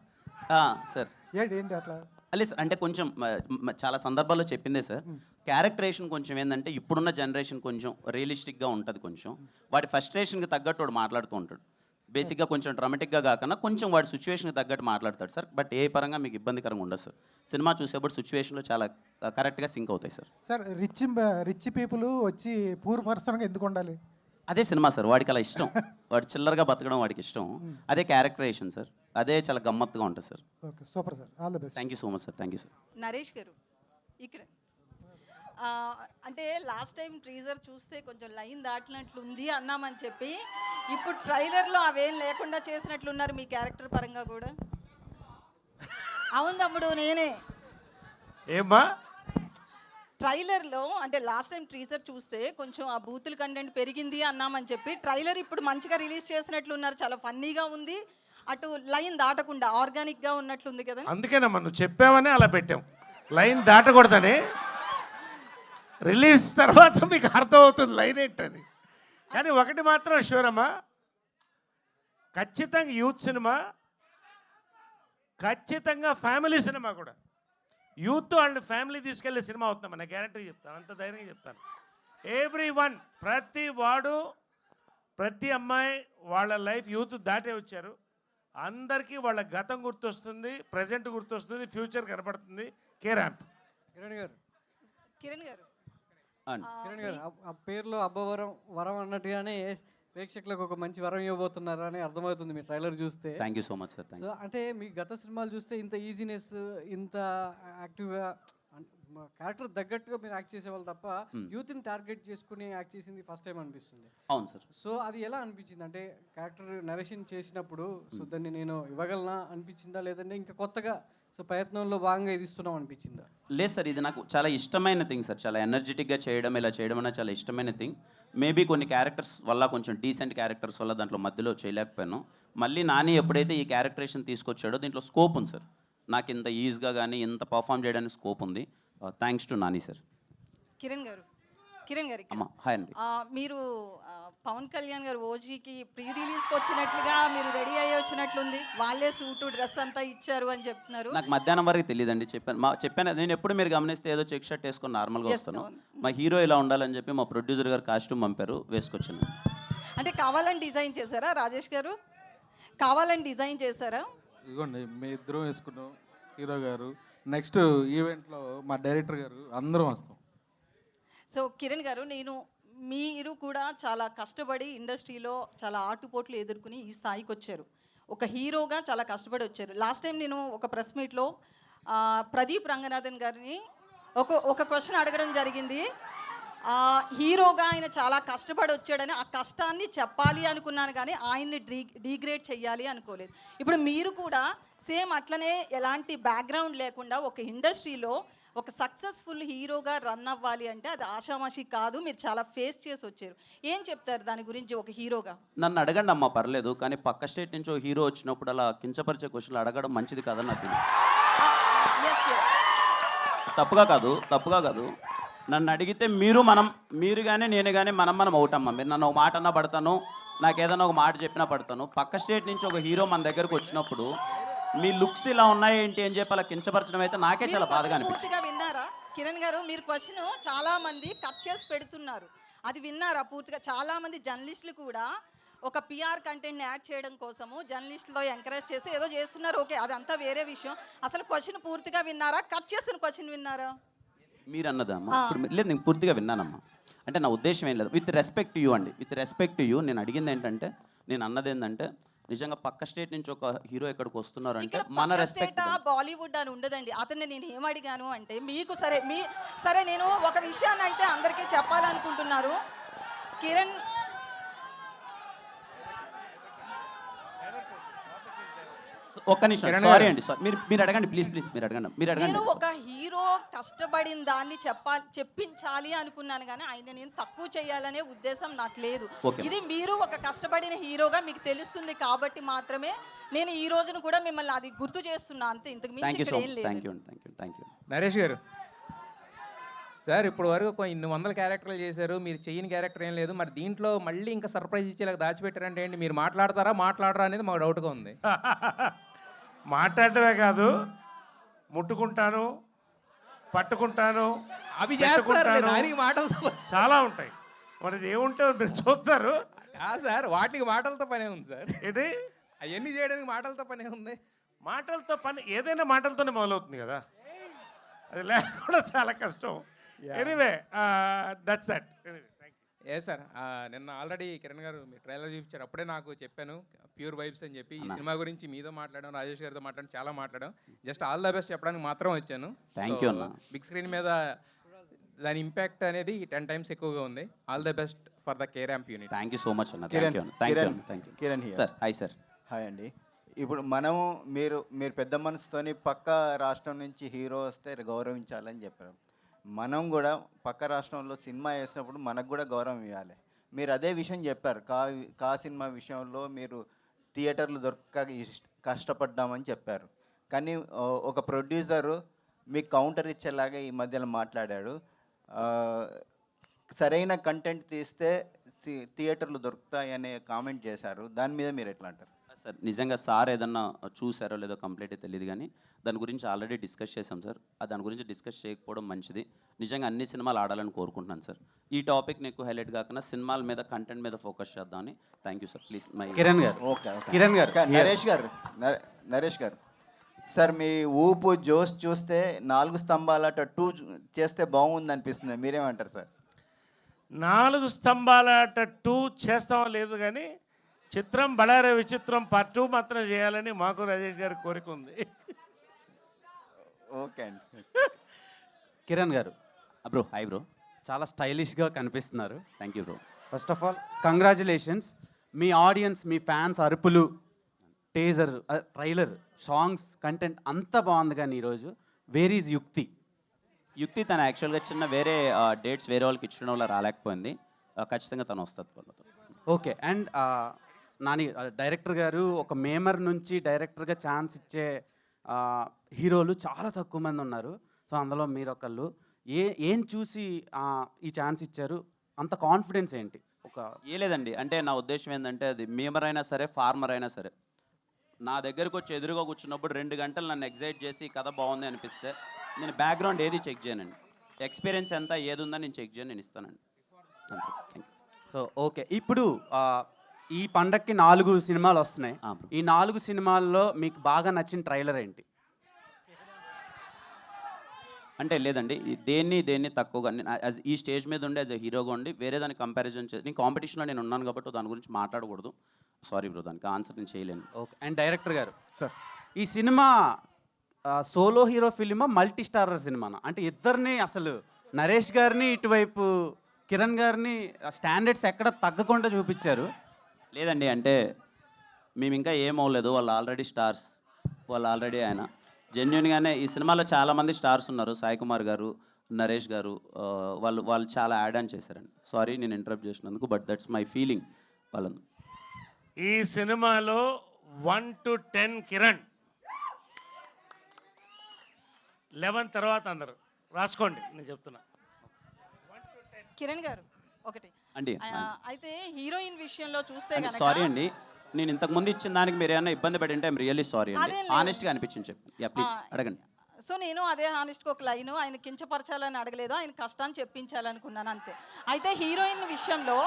సార్ ఏంటి అట్లా? అలే సార్, అంటే కొంచెం చాలా సందర్భాల్లో చెప్పిందే సార్, క్యారెక్టరేషన్ కొంచెం ఏంటంటే ఇప్పుడున్న జనరేషన్ కొంచెం రియలిస్టిక్గా ఉంటుంది. కొంచెం వాడి ఫ్రస్ట్రేషన్కి తగ్గట్టు వాడు మాట్లాడుతూ ఉంటాడు. బేసిక్గా కొంచెం డ్రామాటిక్గా కాకుండా కొంచెం వాడి సిచ్యువేషన్కి తగ్గట్టు మాట్లాడతాడు సార్. బట్ ఏ పరంగా మీకు ఇబ్బందికరంగా ఉండదు సార్. సినిమా చూసేప్పుడు సిచ్యువేషన్లో చాలా కరెక్ట్గా సింక్ అవుతాయి సార్. సార్ రిచ్ పీపుల్ వచ్చి పూర్ పర్సన్గా ఎందుకు ఉండాలి? అదే సినిమా సార్, వాడికి అలా ఇష్టం. వాడు చిల్లరగా బతకడం వాడికి ఇష్టం. అదే క్యారెక్టరేషన్ సార్, అదే చాలా గమ్మత్తుగా ఉంటుంది sir. Okay, super sir, all the best. Thank you so much sir. Thank you sir. Naresh గారు ఇక్కడ అంటే లాస్ట్ టైం ట్రీజర్ చూస్తే కొంచెం లైన్ దాటినట్లుంది అన్నామని చెప్పి, ఇప్పుడు ట్రైలర్లో అవేం లేకుండా చేసినట్లున్నారు మీ క్యారెక్టర్ పరంగా కూడా. అవును తమ్ముడు, నేనే ఏమ్మా ట్రైలర్లో అంటే లాస్ట్ టైం ట్రీజర్ చూస్తే కొంచెం ఆ బూతుల కంటెంట్ పెరిగింది అన్నామని చెప్పి, ట్రైలర్ ఇప్పుడు మంచిగా రిలీజ్ చేసినట్లున్నారు, చాలా ఫన్నీగా ఉంది, అటు లైన్ దాటకుండా ఆర్గానిక్గా ఉన్నట్లుంది కదా. అందుకేనమ్మా నువ్వు చెప్పావని అలా పెట్టాం, లైన్ దాటకూడదని. రిలీజ్ తర్వాత మీకు అర్థమవుతుంది లైన్ ఏంటని. కానీ ఒకటి మాత్రం షూర్ అమ్మా, ఖచ్చితంగా యూత్ సినిమా, ఖచ్చితంగా ఫ్యామిలీ సినిమా కూడా. యూత్ అండ్ ఫ్యామిలీ తీసుకెళ్లే సినిమా అవుతుందమ్మా, నేను గ్యారంటీ చెప్తాను, అంత ధైర్యంగా చెప్తాను. ఎవ్రీ వన్, ప్రతి వాడు, ప్రతి అమ్మాయి వాళ్ళ లైఫ్ యూత్ దాటే వచ్చారు. అందరికీ వాళ్ళ గతం గుర్తొస్తుంది, ప్రజెంట్ గుర్తొస్తుంది, ఫ్యూచర్ కనపడుతుంది. K ramp. కిరణ్ గారు కిరణ్ గారు అండ్ కిరణ్ గారు ఆ పేరులో అబ్బవరం వరం అన్నట్టుగానే ప్రేక్షకులకు ఒక మంచి వరం ఇవ్వబోతున్నారు అని అర్థమవుతుంది మీ ట్రైలర్ చూస్తే. Thank you so much sir. So అంటే మీ గత సినిమాలు చూస్తే ఇంత ఈజీనెస్, ఇంత యాక్టివ్గా క్యారెక్టర్ తగ్గట్టుగా మీరు యాక్ట్ చేసేవాళ్ళు తప్ప యూత్ని టార్గెట్ చేసుకుని యాక్ట్ చేసింది ఫస్ట్ టైం అనిపిస్తుంది. అవును సార్. సో అది ఎలా అనిపించింది? అంటే క్యారెక్టర్ నరేషన్ చేసినప్పుడు సో దాన్ని నేను ఇవ్వగలనా అనిపించిందా, లేదంటే ఇంకా కొత్తగా సో ప్రయత్నంలో భాగంగా ఇది ఇస్తున్నాం అనిపించిందా? లేదు సార్, ఇది నాకు చాలా ఇష్టమైన థింగ్ సార్. చాలా ఎనర్జెటిక్గా చేయడం, ఇలా చేయడం అనేది చాలా ఇష్టమైన థింగ్. మేబీ కొన్ని క్యారెక్టర్స్ వల్ల, కొంచెం డీసెంట్ క్యారెక్టర్స్ వల్ల దాంట్లో మధ్యలో చేయలేకపోయాను. మళ్ళీ నాని ఎప్పుడైతే ఈ క్యారెక్టరేషన్ తీసుకొచ్చాడో దీంట్లో స్కోప్ ఉంది సార్. నాకు ఇంత ఈజీగా కానీ ఇంత పర్ఫామ్ చేయడానికి స్కోప్ ఉంది. Thanks to Nani sir. Kiran గారు ఇక్కడ. అమ్మా హాయ్ అండి. మీరు పవన్ కళ్యాణ్ గారు ఓజీకి ప్రీ రిలీజ్కి వచ్చినట్లుగా మీరు రెడీ అయ్యి వచ్చినట్లుంది. వాళ్ళే సూటు డ్రెస్ అంతా ఇచ్చారు అని చెప్తున్నారు. నాకు మధ్యాహ్నం వరకు తెలియదండి. చెప్పాను నేను ఎప్పుడు మీరు గమనిస్తే ఏదో చెక్ షర్ట్ వేసుకొని నార్మల్గా వస్తాను. మా హీరో ఇలా ఉండాలని చెప్పి మా ప్రొడ్యూసర్ గారు కాస్ట్యూమ్ పంపారు, వేసుకొచ్చాను. అంటే కావాలని డిజైన్ చేశారా రాజేష్ గారు? కావాలని డిజైన్ చేశారా? ఇదిగోండి మీ ఇద్దరం వేసుకున్నాం, హీరో గారు. నెక్స్ట్ ఈవెంట్లో మా డైరెక్టర్ గారు అందరం వస్తాం. సో కిరణ్ గారు, మీరు కూడా చాలా కష్టపడి ఇండస్ట్రీలో చాలా ఆటుపోట్లు ఎదుర్కొని ఈ స్థాయికి వచ్చారు. ఒక హీరోగా చాలా కష్టపడి వచ్చారు. లాస్ట్ టైం నేను ఒక ప్రెస్ మీట్లో ప్రదీప్ రంగనాథన్ గారిని ఒక క్వశ్చన్ అడగడం జరిగింది. హీరోగా ఆయన చాలా కష్టపడి వచ్చాడని, ఆ కష్టాన్ని చెప్పాలి అనుకున్నాను కానీ ఆయన్ని డీగ్రేడ్ చేయాలి అనుకోలేదు. ఇప్పుడు మీరు కూడా సేమ్ అట్లనే ఎలాంటి బ్యాక్గ్రౌండ్ లేకుండా ఒక ఇండస్ట్రీలో ఒక సక్సెస్ఫుల్ హీరోగా రన్ అవ్వాలి అంటే అది ఆషామాషి కాదు. మీరు చాలా ఫేస్ చేసి వచ్చారు. ఏం చెప్తారు దాని గురించి ఒక హీరోగా? నన్ను అడగండి అమ్మా, పర్లేదు. కానీ పక్క స్టేట్ నుంచి ఒక హీరో వచ్చినప్పుడు అలా కించపరిచే క్వశ్చన్లు అడగడం మంచిది కాదని నా ఫీలింగ్. తప్పుగా కాదు. నన్ను అడిగితే మీరు కానీ నేను కానీ మనం అవుతామ్మా. మీరు నన్ను ఒక మాట అన్నా పడతాను, నాకు ఏదైనా ఒక మాట చెప్పినా పడతాను. పక్క స్టేట్ నుంచి ఒక హీరో మన దగ్గరకు వచ్చినప్పుడు మీ లుక్స్ ఇలా ఉన్నాయి ఏంటి అని చెప్పి అలా కించపరచడం అయితే నాకే చాలా బాధగా అనిపించింది. పూర్తిగా విన్నారా కిరణ్ గారు? మీరు క్వశ్చన్ చాలా మంది కట్ చేసి పెడుతున్నారు, అది విన్నారా పూర్తిగా? చాలా మంది జర్నలిస్టులు కూడా ఒక పిఆర్ కంటెంట్ని యాడ్ చేయడం కోసము జర్నలిస్టులో ఎంకరేజ్ చేసి ఏదో చేస్తున్నారు. ఓకే, అదంతా వేరే విషయం. అసలు క్వశ్చన్ పూర్తిగా విన్నారా? కట్ చేసిన క్వశ్చన్ విన్నారా? మీరు అన్నదమ్మా ఇప్పుడు లేదు, నేను పూర్తిగా విన్నానమ్మా. అంటే నా ఉద్దేశం ఏం లేదు. విత్ రెస్పెక్ట్ టు యూ అండి, విత్ రెస్పెక్ట్ టు యూ నేను అడిగింది ఏంటంటే, నేను అన్నది ఏంటంటే, నిజంగా పక్క స్టేట్ నుంచి ఒక హీరో ఇక్కడికి వస్తున్నారు అంటే మన రెస్పెక్ట్. బాలీవుడ్ అని ఉండదండి. అతన్ని నేను ఏం అడిగాను అంటే, మీకు సరే నేను ఒక విషయాన్ని అయితే అందరికీ చెప్పాలనుకుంటున్నారు. కిరణ్ ఒక్క నిమిషం, సారీ అండి, మీరు అడగండి ప్లీజ్, మీరు అడగండి. నేను ఒక హీరో కష్టపడిన దాన్ని చెప్పించాలి అనుకున్నాను కానీ ఆయన నేను తక్కువ చేయాలనే ఉద్దేశం నాకు లేదు. ఇది మీరు ఒక కష్టపడిన హీరోగా మీకు తెలుస్తుంది కాబట్టి మాత్రమే నేను ఈ రోజును కూడా మిమ్మల్ని అది గుర్తు చేస్తున్నా, అంతే. ఇంతకు మించి ఇక్కడ ఏం లేదు. Thank you. నరేష్ గారు సార్, ఇప్పుడు వరకు ఇన్ని వందల క్యారెక్టర్లు చేశారు, మీరు చెయ్యని క్యారెక్టర్ ఏం లేదు. మరి దీంట్లో మళ్ళీ ఇంకా సర్ప్రైజ్ ఇచ్చేలాగా దాచిపెట్టారంటే ఏంటి? మీరు మాట్లాడరా అనేది మాకు డౌట్గా ఉంది. మాట్లాడటమే కాదు, ముట్టుకుంటాను, పట్టుకుంటాను, అవి చేస్తారు, దానికి మాటలతో చాలా ఉంటాయి. మరి ఇది ఏముంటే మీరు చూస్తారు సార్. వాటికి మాటలతో పనే ఉంది సార్. ఏంటి అవన్నీ చేయడానికి మాటలతో పనే ఉంది. మాటలతో పని ఏదైనా మాటలతోనే మొదలవుతుంది కదా, అది లేకుండా చాలా కష్టం. Anyway that's that. A sir, నిన్న ఆల్రెడీ కిరణ్ గారు మీ ట్రైలర్ చూపించారు, అప్పుడే నాకు చెప్పాను ప్యూర్ వైబ్స్ అని చెప్పి. ఈ సినిమా గురించి మీతో మాట్లాడాం, రాజేష్ గారితో మాట్లాడాం, చాలా మాట్లాడాం. జస్ట్ ఆల్ ద బెస్ట్ చెప్పడానికి మాత్రం వచ్చాను. థ్యాంక్ యూ అన్న. బిగ్ స్క్రీన్ మీద దాని ఇంపాక్ట్ అనేది 10 times ఎక్కువగా ఉంది. All the best for the K ramp unit. Thank you so much అన్న. Kiran sir. Hi sir. Hi అండి. ఇప్పుడు మీరు పెద్ద మనసుతోని పక్క రాష్ట్రం నుంచి హీరో వస్తే గౌరవించాలని చెప్పారు. మనం కూడా పక్క రాష్ట్రంలో సినిమా వేసినప్పుడు మనకు కూడా గౌరవం ఇవ్వాలి. మీరు అదే విషయం చెప్పారు. కా సినిమా విషయంలో మీరు థియేటర్లు దొరక్క కష్టపడ్డామని చెప్పారు. కానీ ఒక ప్రొడ్యూసరు మీకు కౌంటర్ ఇచ్చేలాగా ఈ మధ్యలో మాట్లాడాడు. ఆ, సరైన కంటెంట్ తీస్తే థియేటర్లు దొరుకుతాయనే కామెంట్ చేశారు. దాని మీద మీరు ఎట్లా అంటారు? సార్ నిజంగా సార్ ఏదన్నా చూసారో లేదో కంప్లీట్గా తెలియదు కానీ దాని గురించి ఆల్రెడీ డిస్కస్ చేశాం సార్. దాని గురించి డిస్కస్ చేయకపోవడం మంచిది. నిజంగా అన్ని సినిమాలు ఆడాలని కోరుకుంటున్నాను సార్. ఈ టాపిక్ని ఎక్కువ హైలైట్ కాకుండా సినిమాల మీద కంటెంట్ మీద ఫోకస్ చేద్దామని. Thank you sir. Please my Kiran గారు, ఓకే కిరణ్ గారు, నరేష్ గారు సార్, మీ ఊపు జోష్ చూస్తే 4 స్తంభాలట 2 చేస్తే బాగుంది అనిపిస్తుంది. మీరేమంటారు సార్? 4 స్తంభాలాట 2 చేస్తామో లేదు కానీ చిత్రం బళారే విచిత్రం పార్ట్ 2 మాత్రం చేయాలని మాకు రాజేష్ గారి కోరిక ఉంది. ఓకే అండి. కిరణ్ గారు, బ్రో హాయ్ బ్రో. చాలా స్టైలిష్గా కనిపిస్తున్నారు. Thank you bro. First of all congratulations. Me audience, me fans అరుపులు, టేజర్, ట్రైలర్, సాంగ్స్, కంటెంట్ అంతా బాగుంది. కానీ ఈరోజు వేర్ ఈజ్ యుక్తి తను యాక్చువల్గా చిన్న వేరే డేట్స్ వేరే వాళ్ళకి ఇచ్చడం వల్ల రాలేకపోయింది. ఖచ్చితంగా తను వస్తుంది వాళ్ళతో. ఓకే. అండ్ నాని డైరెక్టర్ గారు ఒక మేమర్ నుంచి డైరెక్టర్గా ఛాన్స్ ఇచ్చే హీరోలు చాలా తక్కువ మంది ఉన్నారు. సో అందులో మీరు ఒకళ్ళు. ఏం చూసి ఈ ఛాన్స్ ఇచ్చారు? అంత కాన్ఫిడెన్స్ ఏంటి? ఏ లేదండి, అంటే నా ఉద్దేశం ఏంటంటే అది మేమర్ అయినా సరే ఫార్మర్ అయినా సరే నా దగ్గరకు వచ్చి ఎదురుగా కూర్చున్నప్పుడు 2 గంటలు నన్ను ఎగ్జైట్ చేసి కథ బాగుంది అనిపిస్తే నేను బ్యాక్గ్రౌండ్ ఏది చెక్ చేయనండి. ఎక్స్పీరియన్స్ ఎంత ఏది ఉందని నేను చెక్ చేయను, నేను ఇస్తానండి. Thank you. సో ఓకే, ఇప్పుడు ఈ పండక్కి 4 సినిమాలు వస్తున్నాయి. ఈ 4 సినిమాల్లో మీకు బాగా నచ్చిన ట్రైలర్ ఏంటి? అంటే లేదండి, దేన్ని తక్కువగా యాజ్ ఈ స్టేజ్ మీద ఉండి యాజ్ అ హీరోగా ఉండి వేరే దాన్ని కంపారిజన్ చేసి నేను కాంపిటీషన్లో నేను ఉన్నాను కాబట్టి దాని గురించి మాట్లాడకూడదు. సారీ బ్రో, దానికి ఆన్సర్ నేను చేయలేను. Okay. And director garu sir, ఈ సినిమా సోలో హీరో ఫిలిమా మల్టీ స్టారర్ సినిమానా? అంటే ఇద్దరిని అసలు నరేష్ గారిని ఇటువైపు కిరణ్ గారిని స్టాండర్డ్స్ ఎక్కడ తగ్గకుండా చూపించారు. లేదండి, అంటే మేము ఇంకా ఏం అవ్వలేదు. వాళ్ళు ఆల్రెడీ స్టార్స్, వాళ్ళు ఆల్రెడీ ఆయన జెన్యున్గానే ఈ సినిమాలో చాలామంది స్టార్స్ ఉన్నారు. సాయి కుమార్ గారు, నరేష్ గారు, వాళ్ళు చాలా యాడ్ ఆన్ చేశారండి. సారీ నేను ఇంటరప్ట్ చేసినందుకు, బట్ దట్స్ మై ఫీలింగ్. వాళ్ళను ఈ సినిమాలో 1 to 10 కిరణ్, 11 తర్వాత అందరు రాసుకోండి, నేను చెప్తున్నా. కిరణ్ గారు ఒకటి అండి. అయితే హీరోయిన్ విషయంలో చూస్తే గనక సారీ అండి, నేను ఇంతకు ముందు ఇచ్చిన దానికి మీరు ఏమైనా ఇబ్బంది పడి ఉంటే ఐమ్ రియల్లీ సారీ అండి. అదేం లేదు. ఆనెస్ట్గా అనిపించింది చెప్పి. యా ప్లీజ్ అడగండి. సో నేను అదే హానెస్ట్గా ఒక లైన్, ఆయన కించపరచాలని అడగలేదు, ఆయన కష్టాన్ని చెప్పించాలనుకున్నాను అంతే. అయితే హీరోయిన్ విషయంలో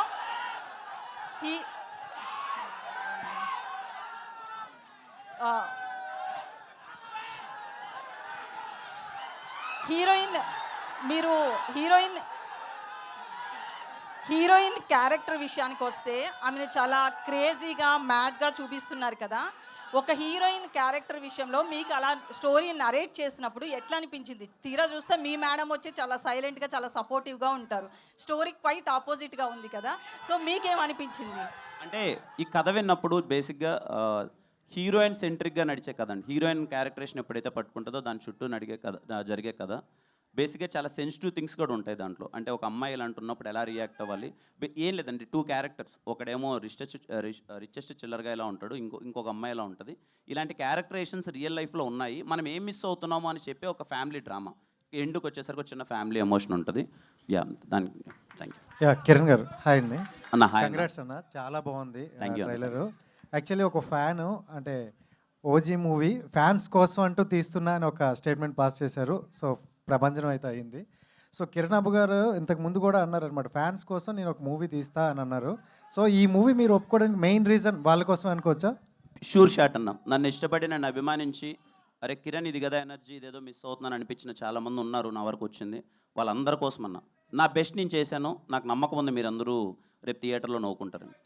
హీరోయిన్ క్యారెక్టర్ విషయానికి వస్తే ఆమెను చాలా క్రేజీగా మ్యాడ్గా చూపిస్తున్నారు కదా. ఒక హీరోయిన్ క్యారెక్టర్ విషయంలో మీకు అలా స్టోరీ నరేట్ చేసినప్పుడు ఎట్లా అనిపించింది? తీరా చూస్తే మీ మేడం వచ్చి చాలా సైలెంట్గా చాలా సపోర్టివ్గా ఉంటారు, స్టోరీ క్వైట్ ఆపోజిట్గా ఉంది కదా. సో మీకేమనిపించింది? అంటే ఈ కథ విన్నప్పుడు బేసిక్గా హీరోయిన్ సెంట్రిక్గా నడిచే కథ అండి. హీరోయిన్ క్యారెక్టరేషన్ ఎప్పుడైతే పట్టుకుంటుందో దాని చుట్టూ జరిగే కథ. బేసిక్గా చాలా సెన్సిటివ్ థింగ్స్ కూడా ఉంటాయి దాంట్లో. అంటే ఒక అమ్మాయి ఇలా అంటున్నప్పుడు ఎలా రియాక్ట్ అవ్వాలి, ఏం లేదండి. 2 క్యారెక్టర్స్, ఒకడేమో రిచెస్ట్ చిల్లర్గా ఇలా ఉంటాడు, ఇంకొక అమ్మాయి ఇలా ఉంటుంది. ఇలాంటి క్యారెక్టరేషన్స్ రియల్ లైఫ్లో ఉన్నాయి. మనం ఏం మిస్ అవుతున్నామో అని చెప్పి ఒక ఫ్యామిలీ డ్రామా. ఎండుకు వచ్చేసరికి ఒక చిన్న ఫ్యామిలీ ఎమోషన్ ఉంటుంది. యా, దానికి థ్యాంక్ యూ. కిరణ్ గారు హాయ్ అండి. అన్న హాయ్. కంగ్రాట్స్ అన్న, చాలా బాగుంది థ్యాంక్ యూ. ట్రైలరు. యాక్చువల్లీ ఒక ఫ్యాను, అంటే ఓజీ మూవీ ఫ్యాన్స్ కోసం అంటూ తీస్తున్నా అని ఒక స్టేట్మెంట్ పాస్ చేశారు. సో ప్రభంజనం అయితే అయింది. సో కిరణ్ అబ్బు గారు ఇంతకు ముందు కూడా అన్నారు అనమాట, ఫ్యాన్స్ కోసం నేను ఒక మూవీ తీస్తా అని అన్నారు. సో ఈ మూవీ మీరు ఒప్పుకోవడానికి మెయిన్ రీజన్ వాళ్ళ కోసం అనుకోవచ్చా? షూర్ షాట్ అన్న. నన్ను ఇష్టపడి నన్ను అభిమానించి అరే కిరణ్ ఇది కదా ఎనర్జీ, ఇదేదో మిస్ అవుతున్నాను అనిపించిన చాలామంది ఉన్నారు నా వరకు వచ్చింది. వాళ్ళందరి కోసం అన్న నా బెస్ట్ నేను చేశాను. నాకు నమ్మకం ఉంది మీరందరూ రేపు థియేటర్లో నవ్వుకుంటారండి.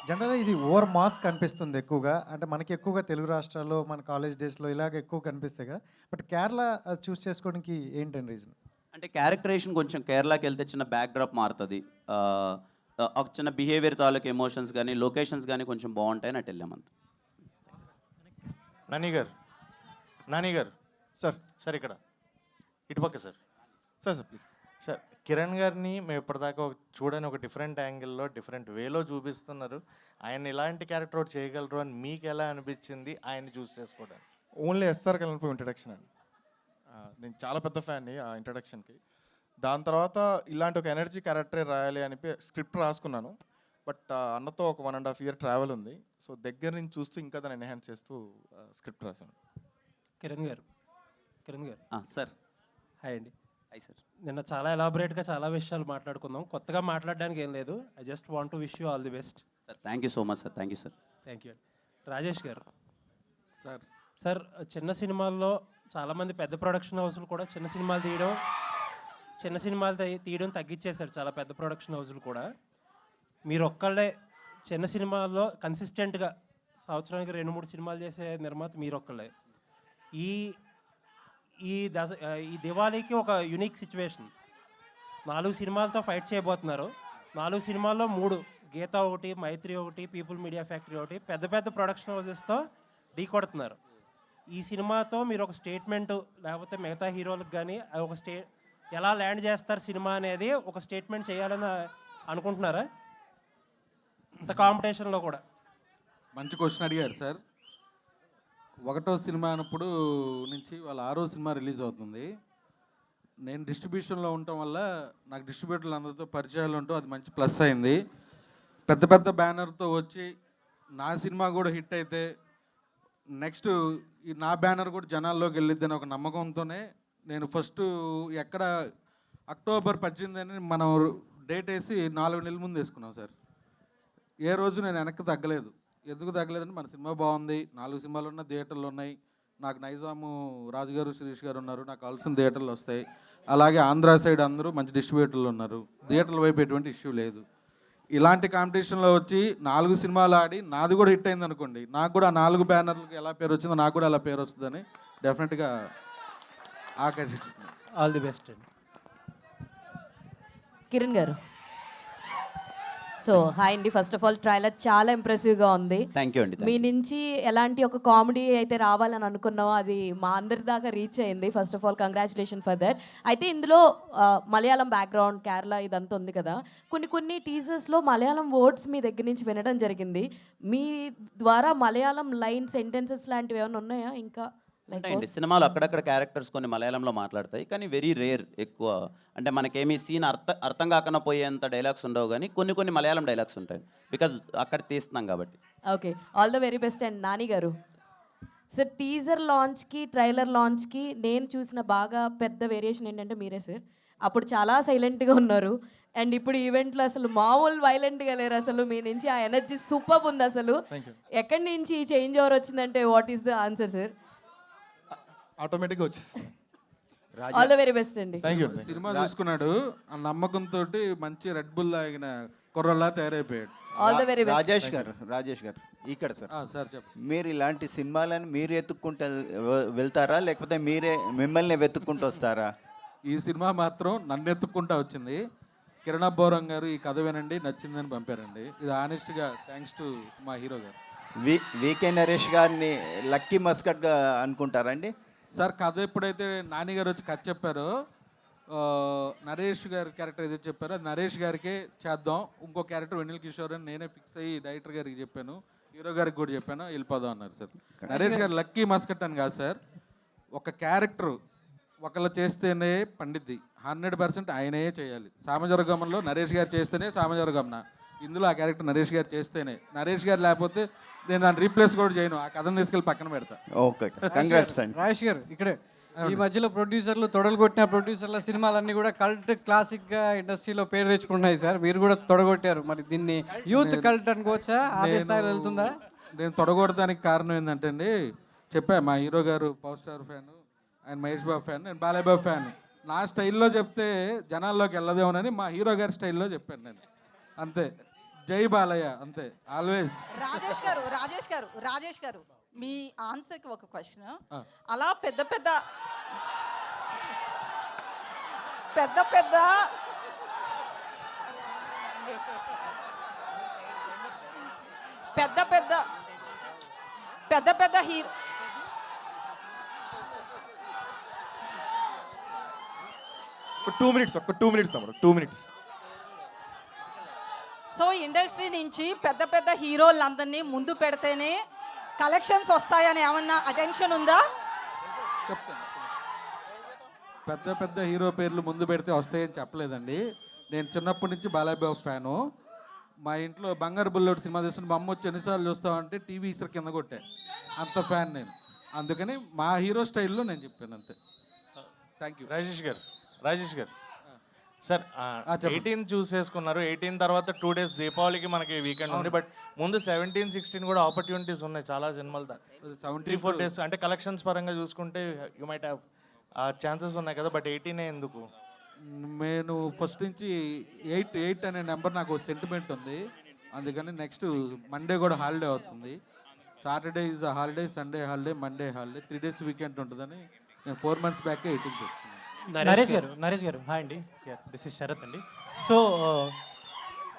జనరల్గా ఇది ఓవర్ మాస్ కనిపిస్తుంది ఎక్కువగా, అంటే మనకి ఎక్కువగా తెలుగు రాష్ట్రాల్లో మన కాలేజ్ డేస్లో ఇలాగ ఎక్కువ కనిపిస్తాయి కదా. బట్ కేరళ చూస్ చేసుకోవడానికి ఏంటండి రీజన్? అంటే క్యారెక్టరేషన్ కొంచెం కేరళకి వెళ్తే చిన్న బ్యాక్ డ్రాప్ మారుతుంది. ఒక చిన్న బిహేవియర్ తాలూకు ఎమోషన్స్ కానీ లొకేషన్స్ కానీ కొంచెం బాగుంటాయని అటు వెళ్ళామంత. నాని గారు సార్. సార్ ఇక్కడ ఇటుపక్క sir. Sir please. Sir Kiran గారిని మేము ఇప్పటిదాకా చూడని ఒక డిఫరెంట్ యాంగిల్లో డిఫరెంట్ వేలో చూపిస్తున్నారు. ఆయన ఇలాంటి క్యారెక్టర్ ఒకటి చేయగలరు అని మీకు ఎలా అనిపించింది ఆయన చూస్ చేసుకోవడానికి? ఓన్లీ ఎస్ఆర్ కలర్పై ఇంట్రడక్షన్ అండి. నేను చాలా పెద్ద ఫ్యాన్ని ఆ ఇంట్రడక్షన్కి. దాని తర్వాత ఇలాంటి ఒక ఎనర్జీ క్యారెక్టరే రాయాలి అని స్క్రిప్ట్ రాసుకున్నాను. బట్ అన్నతో ఒక 1.5 year ట్రావెల్ ఉంది. సో దగ్గర నుంచి చూస్తూ ఇంకా దాన్ని ఎన్హాన్స్ చేస్తూ స్క్రిప్ట్ రాశాను. కిరణ్ గారు సార్ హాయ్ అండి. Hi sir. నిన్న చాలా ఎలాబొరేట్గా చాలా విషయాలు మాట్లాడుకుందాం. కొత్తగా మాట్లాడడానికి ఏం లేదు. I just want to wish you all the best. Sir thank you so much sir. Thank you sir. Thank you అండి. రాజేష్ గారు సార్ సార్, చిన్న సినిమాల్లో చాలామంది పెద్ద ప్రొడక్షన్ హౌస్లు కూడా చిన్న సినిమాలు తీయడం తగ్గించేశారు. చాలా పెద్ద ప్రొడక్షన్ హౌస్లు కూడా. మీరు ఒక్కళ్ళే చిన్న సినిమాల్లో కన్సిస్టెంట్గా సంవత్సరానికి 2-3 సినిమాలు చేసే నిర్మాత మీరు ఒక్కళ్ళే. ఈ దివాళీకి ఒక యునిక్ సిచ్యువేషన్. 4 సినిమాలతో ఫైట్ చేయబోతున్నారు. 4 సినిమాల్లో 3 గీత ఒకటి, మైత్రి ఒకటి, పీపుల్ మీడియా ఫ్యాక్టరీ ఒకటి పెద్ద పెద్ద ప్రొడక్షన్ హౌసెస్తో ఢీ కొడుతున్నారు. ఈ సినిమాతో మీరు ఒక స్టేట్మెంట్ లేకపోతే మిగతా హీరోలకు కానీ ఒక ఎలా ల్యాండ్ చేస్తారు సినిమా అనేది ఒక స్టేట్మెంట్ చేయాలని అనుకుంటున్నారా? ఇంత కాంపిటీషన్లో కూడా. మంచి క్వశ్చన్ అడిగారు సార్. 1వ సినిమా అన్నప్పుడు నుంచి వాళ్ళ 6వ సినిమా రిలీజ్ అవుతుంది. నేను డిస్ట్రిబ్యూషన్లో ఉండటం వల్ల నాకు డిస్ట్రిబ్యూటర్లు అందరితో పరిచయాలు ఉండటం అది మంచి ప్లస్ అయింది. పెద్ద పెద్ద బ్యానర్తో వచ్చి నా సినిమా కూడా హిట్ అయితే నెక్స్ట్ ఈ నా బ్యానర్ కూడా జనాల్లోకి వెళ్ళిద్దని ఒక నమ్మకంతోనే నేను ఫస్ట్ ఎక్కడ అక్టోబర్ 18 అని మనం డేట్ వేసి 4 నెలల ముందు వేసుకున్నాం సార్. ఏ రోజు నేను వెనక్కి తగ్గలేదు. ఎందుకు తగ్గలేదంటే మన సినిమా బాగుంది, 4 సినిమాలు ఉన్న థియేటర్లు ఉన్నాయి, నాకు నైజాము రాజుగారు శిరీష్ గారు ఉన్నారు, నాకు కావాల్సిన థియేటర్లు వస్తాయి. అలాగే ఆంధ్ర సైడ్ అందరూ మంచి డిస్ట్రిబ్యూటర్లు ఉన్నారు, థియేటర్ల వైపు ఎటువంటి ఇష్యూ లేదు. ఇలాంటి కాంపిటీషన్లో వచ్చి 4 సినిమాలు ఆడి నాది కూడా హిట్ అయింది అనుకోండి, నాకు కూడా 4 బ్యానర్లకు ఎలా పేరు వచ్చిందో నాకు కూడా అలా పేరు వస్తుందని డెఫినెట్గా ఆకర్షిస్తుంది. ఆల్ ది బెస్ట్ అండి. కిరణ్ గారు సో హాయ్ అండి. ఫస్ట్ ఆఫ్ ఆల్ ట్రైలర్ చాలా ఇంప్రెసివ్గా ఉంది. థ్యాంక్ యూ అండి. మీ నుంచి ఎలాంటి ఒక కామెడీ అయితే రావాలని అనుకున్నామో అది మా అందరి దాకా రీచ్ అయింది. First of all congratulation for that. అయితే ఇందులో మలయాళం బ్యాక్గ్రౌండ్, కేరళ ఇదంతా ఉంది కదా. కొన్ని టీజర్స్లో మలయాళం వర్డ్స్ మీ దగ్గర నుంచి వినడం జరిగింది. మీ ద్వారా మలయాళం లైన్ సెంటెన్సెస్ లాంటివి ఏమైనా ఉన్నాయా? ఇంకా ఉంటాయండి సినిమాలో అక్కడక్కడ క్యారెక్టర్స్ కొన్ని మలయాళంలో మాట్లాడతాయి, కానీ వెరీ రేర్. ఎక్కువ అంటే మనకేమీ సీన్ అర్థం కాకుండా పోయేంత డైలాగ్స్ ఉండవు, కానీ కొన్ని మలయాళం డైలాగ్స్ ఉంటాయి బికాజ్ అక్కడ తీస్తున్నాం కాబట్టి. Okay, all the very best. And Nani గారు సార్, టీజర్ లాంచ్కి ట్రైలర్ లాంచ్కి నేను చూసిన బాగా పెద్ద వేరియేషన్ ఏంటంటే మీరే సార్. అప్పుడు చాలా సైలెంట్గా ఉన్నారు అండ్ ఇప్పుడు ఈవెంట్లో అసలు మామూలు వైలెంట్గా లేరు. అసలు మీ నుంచి ఆ ఎనర్జీ సూపర్ ఉంది. అసలు ఎక్కడి నుంచి ఈ చేంజ్ ఓవర్ వచ్చిందంటే what is the answer sir? ఆటోమేటిక్గా వచ్చేసి ఆల్ ద వెరీ బెస్ట్ అండి. సినిమా చూసుకున్నాడు, ఆ నమ్మకంతో మంచి రెడ్ బుల్ తాగిన కుర్రలా తయారైపోయాడు. All the very best. Rajesh garu ఇక్కడ సార్ సార్ చెప్పండి. మీరు ఇలాంటి సినిమాలను మీరు ఎత్తుక్కుంటూ వెళ్తారా, లేకపోతే మీరే మిమ్మల్ని వెతుక్కుంటూ వస్తారా? ఈ సినిమా మాత్రం నన్ను ఎత్తుక్కుంటా వచ్చింది. కిరణ్ అబ్బోరం గారు ఈ కథ వినండి నచ్చిందని పంపారండి. ఇది ఆనెస్ట్గా థ్యాంక్స్ టు మా హీరో గారు. వీకే నరేష్ గారిని లక్కీ మస్కట్గా అనుకుంటారండి సార్? కథ ఎప్పుడైతే నాని గారు వచ్చి కథ చెప్పారో, నరేష్ గారి క్యారెక్టర్ ఏదైతే చెప్పారో అది నరేష్ గారికే చేద్దాం, ఇంకో క్యారెక్టర్ వెన్నెల కిషోర్ అని నేనే ఫిక్స్ అయ్యి డైరెక్టర్ గారికి చెప్పాను, హీరో గారికి కూడా చెప్పాను, వెళ్ళిపోదాం అన్నారు సార్. నరేష్ గారు లక్కీ మస్కట్ అని కాదు సార్, ఒక క్యారెక్టర్ ఒకళ్ళు చేస్తేనే పండిద్ది, 100% ఆయనే చేయాలి. సామజవర్గంలో నరేష్ గారు చేస్తేనే సామజవర్గంన, ఇందులో ఆ క్యారెక్టర్ నరేష్ గారు చేస్తేనే. నరేష్ గారు లేకపోతే నేను దాన్ని రీప్లేస్ కూడా చేయను, ఆ కథను తీసుకెళ్ళి పక్కన పెడతా. ఓకే, కంగ్రాట్స్ అండి. రాజేష్ గారు ఇక్కడే ఈ మధ్యలో ప్రొడ్యూసర్లు తొడలు కొట్టిన ప్రొడ్యూసర్ల సినిమాలన్నీ కూడా కల్ట్ క్లాసిక్గా ఇండస్ట్రీలో పేరు తెచ్చుకుంటున్నాయి సార్. మీరు కూడా తొడగొట్టారు, మరి దీన్ని యూత్ కల్ట్ అనుకోవచ్చా? అదే స్థాయిలో వెళ్తుందా? నేను తొడగొడటానికి కారణం ఏంటంటే అండి, చెప్పా మా హీరో గారు పవర్ స్టార్ ఫ్యాన్, ఆయన మహేష్ బాబు ఫ్యాన్, నేను బాలయ్య బాబు ఫ్యాన్. నా స్టైల్లో చెప్తే జనాల్లోకి వెళ్ళదేమోనని మా హీరో గారి స్టైల్లో చెప్పాను నేను, అంతే. జై బాలయ్య, అంతే ఆల్వేస్. రాజేష్ గారు మీ ఆన్సర్కి ఒక క్వశ్చన్. అలా పెద్ద పెద్ద హీరో ఒక 2 minutes తమ్ముడు, 2 minutes. సో ఇండస్ట్రీ నుంచి పెద్ద హీరోలందరినీ ముందు పెడితేనే కలెక్షన్స్ వస్తాయని ఏమన్నా అటెన్షన్ ఉందా? చెప్తాను. పెద్ద పెద్ద హీరో పేర్లు ముందు పెడితే వస్తాయని చెప్పలేదండి. నేను చిన్నప్పటి నుంచి బాలయ్య బాబు ఫ్యాను. మా ఇంట్లో బంగారు బుల్లెట్ సినిమా చూస్తుంటే మా అమ్మ వచ్చి ఎన్నిసార్లు చూస్తామంటే టీవీ ఇసరు కింద కొట్టే, అంత ఫ్యాన్ నేను. అందుకని మా హీరో స్టైల్లో నేను చెప్పాను అంతే. Thank you. రాజేష్ గారు సార్ చెప్పండి. 18 చూస్ చేసుకున్నారు. 18 తర్వాత 2 days దీపావళికి మనకి వీకెండ్ ఉంది. బట్ ముందు 17, 16 కూడా ఆపర్చునిటీస్ ఉన్నాయి చాలా సినిమాలు. 3-4 days అంటే కలెక్షన్స్ పరంగా చూసుకుంటే యూ మైట్ హ్యావ్ ఛాన్సెస్ ఉన్నాయి కదా, బట్ 18 ఎందుకు? నేను ఫస్ట్ నుంచి 8 అనే నెంబర్ నాకు సెంటిమెంట్ ఉంది. అందుకని నెక్స్ట్ మండే కూడా హాలిడే వస్తుంది. Saturday is holiday, Sunday holiday, Monday holiday, 3 days weekend ఉంటుందని నేను 4 months బ్యాకే 18 చేసుకున్నాను. నరేష్ గారు హాయ్ అండి, దిస్ ఇస్ శరత్ అండి. సో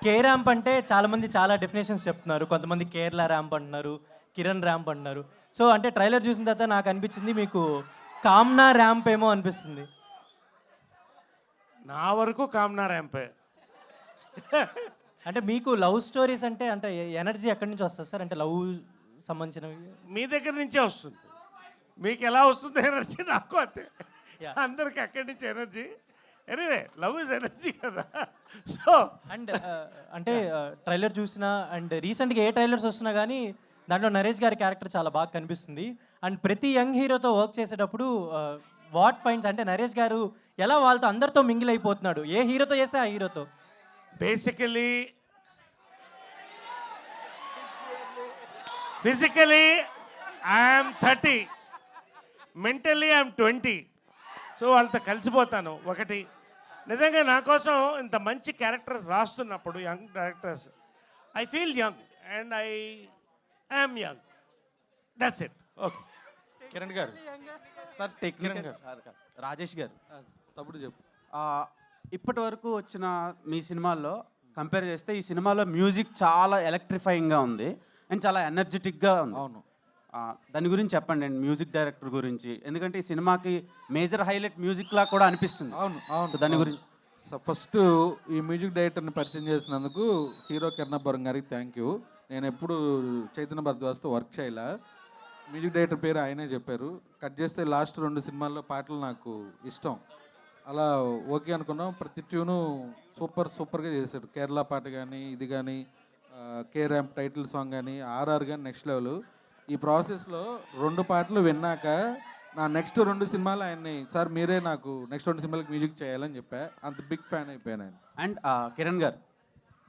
కే ర్యాంప్ అంటే చాలామంది చాలా డెఫినేషన్స్ చెప్తున్నారు. కొంతమంది కేరళ ర్యాంప్ అంటున్నారు, కిరణ్ ర్యాంప్ అంటున్నారు. సో అంటే ట్రైలర్ చూసిన తర్వాత నాకు అనిపించింది మీకు కామ్నా ర్యాంప్ ఏమో అనిపిస్తుంది. నా వరకు కామ్నా ర్యాంపే. అంటే మీకు లవ్ స్టోరీస్ అంటే అంటే ఎనర్జీ ఎక్కడి నుంచి వస్తుంది సార్? అంటే లవ్ సంబంధించినవి మీ దగ్గర నుంచే వస్తుంది. మీకు ఎలా వస్తుంది ఎనర్జీ, నాకు అంతే. అందరికి అక్కడి నుంచి energy. Anyway love is energy కదా. సో అండ్ అంటే ట్రైలర్ చూసినా అండ్ రీసెంట్గా ఏ ట్రైలర్స్ వస్తున్నా కానీ దాంట్లో నరేష్ గారి క్యారెక్టర్ చాలా బాగా కనిపిస్తుంది. అండ్ ప్రతి యంగ్ హీరోతో వర్క్ చేసేటప్పుడు వాట్ ఫైండ్స్ అంటే నరేష్ గారు ఎలా వాళ్ళతో అందరితో మింగిల్ అయిపోతున్నాడు, ఏ హీరోతో చేస్తే ఆ హీరోతో. Basically physically I'm 30, mentally I'm 20. So వాళ్ళతో కలిసిపోతాను. ఒకటి నిజంగా నా కోసం ఇంత మంచి క్యారెక్టర్స్ రాస్తున్నప్పుడు, young directors, I feel young and I am young. That's it. Okay. Kiran garu sir, technical Rajesh గారు తప్పుడు చెప్పు. ఇప్పటి వరకు వచ్చిన మీ సినిమాల్లో కంపేర్ చేస్తే ఈ సినిమాలో మ్యూజిక్ చాలా ఎలక్ట్రిఫైయింగ్గా ఉంది అండ్ చాలా ఎనర్జెటిక్గా ఉంది. అవును. దాని గురించి చెప్పండి అండి, మ్యూజిక్ డైరెక్టర్ గురించి. ఎందుకంటే ఈ సినిమాకి మేజర్ హైలైట్ మ్యూజిక్లా కూడా అనిపిస్తుంది. అవును. దాని గురించి ఫస్ట్ ఈ మ్యూజిక్ డైరెక్టర్ని పరిచయం చేసినందుకు హీరో కిరణబ్బరం గారికి థ్యాంక్ యూ. నేను ఎప్పుడు చైతన్య భరద్వాజ్తో వర్క్ చేయలే. మ్యూజిక్ డైరెక్టర్ పేరు ఆయనే చెప్పారు. కట్ చేస్తే లాస్ట్ 2 సినిమాల్లో పాటలు నాకు ఇష్టం. అలా ఓకే అనుకున్నాం. ప్రతి ట్యూను సూపర్గా చేశాడు. కేరళ పాట కానీ, ఇది కానీ, కే ర్యాంప్ టైటిల్ సాంగ్ కానీ, ఆర్ఆర్ కానీ నెక్స్ట్ లెవెల్. ఈ ప్రాసెస్లో 2 పాటలు విన్నాక నా నెక్స్ట్ 2 సినిమాలు ఆయన్ని, సార్ మీరే నాకు నెక్స్ట్ 2 సినిమాలకు మ్యూజిక్ చేయాలని చెప్పా. అంత బిగ్ ఫ్యాన్ అయిపోయాను ఆయన. అండ్ కిరణ్ గారు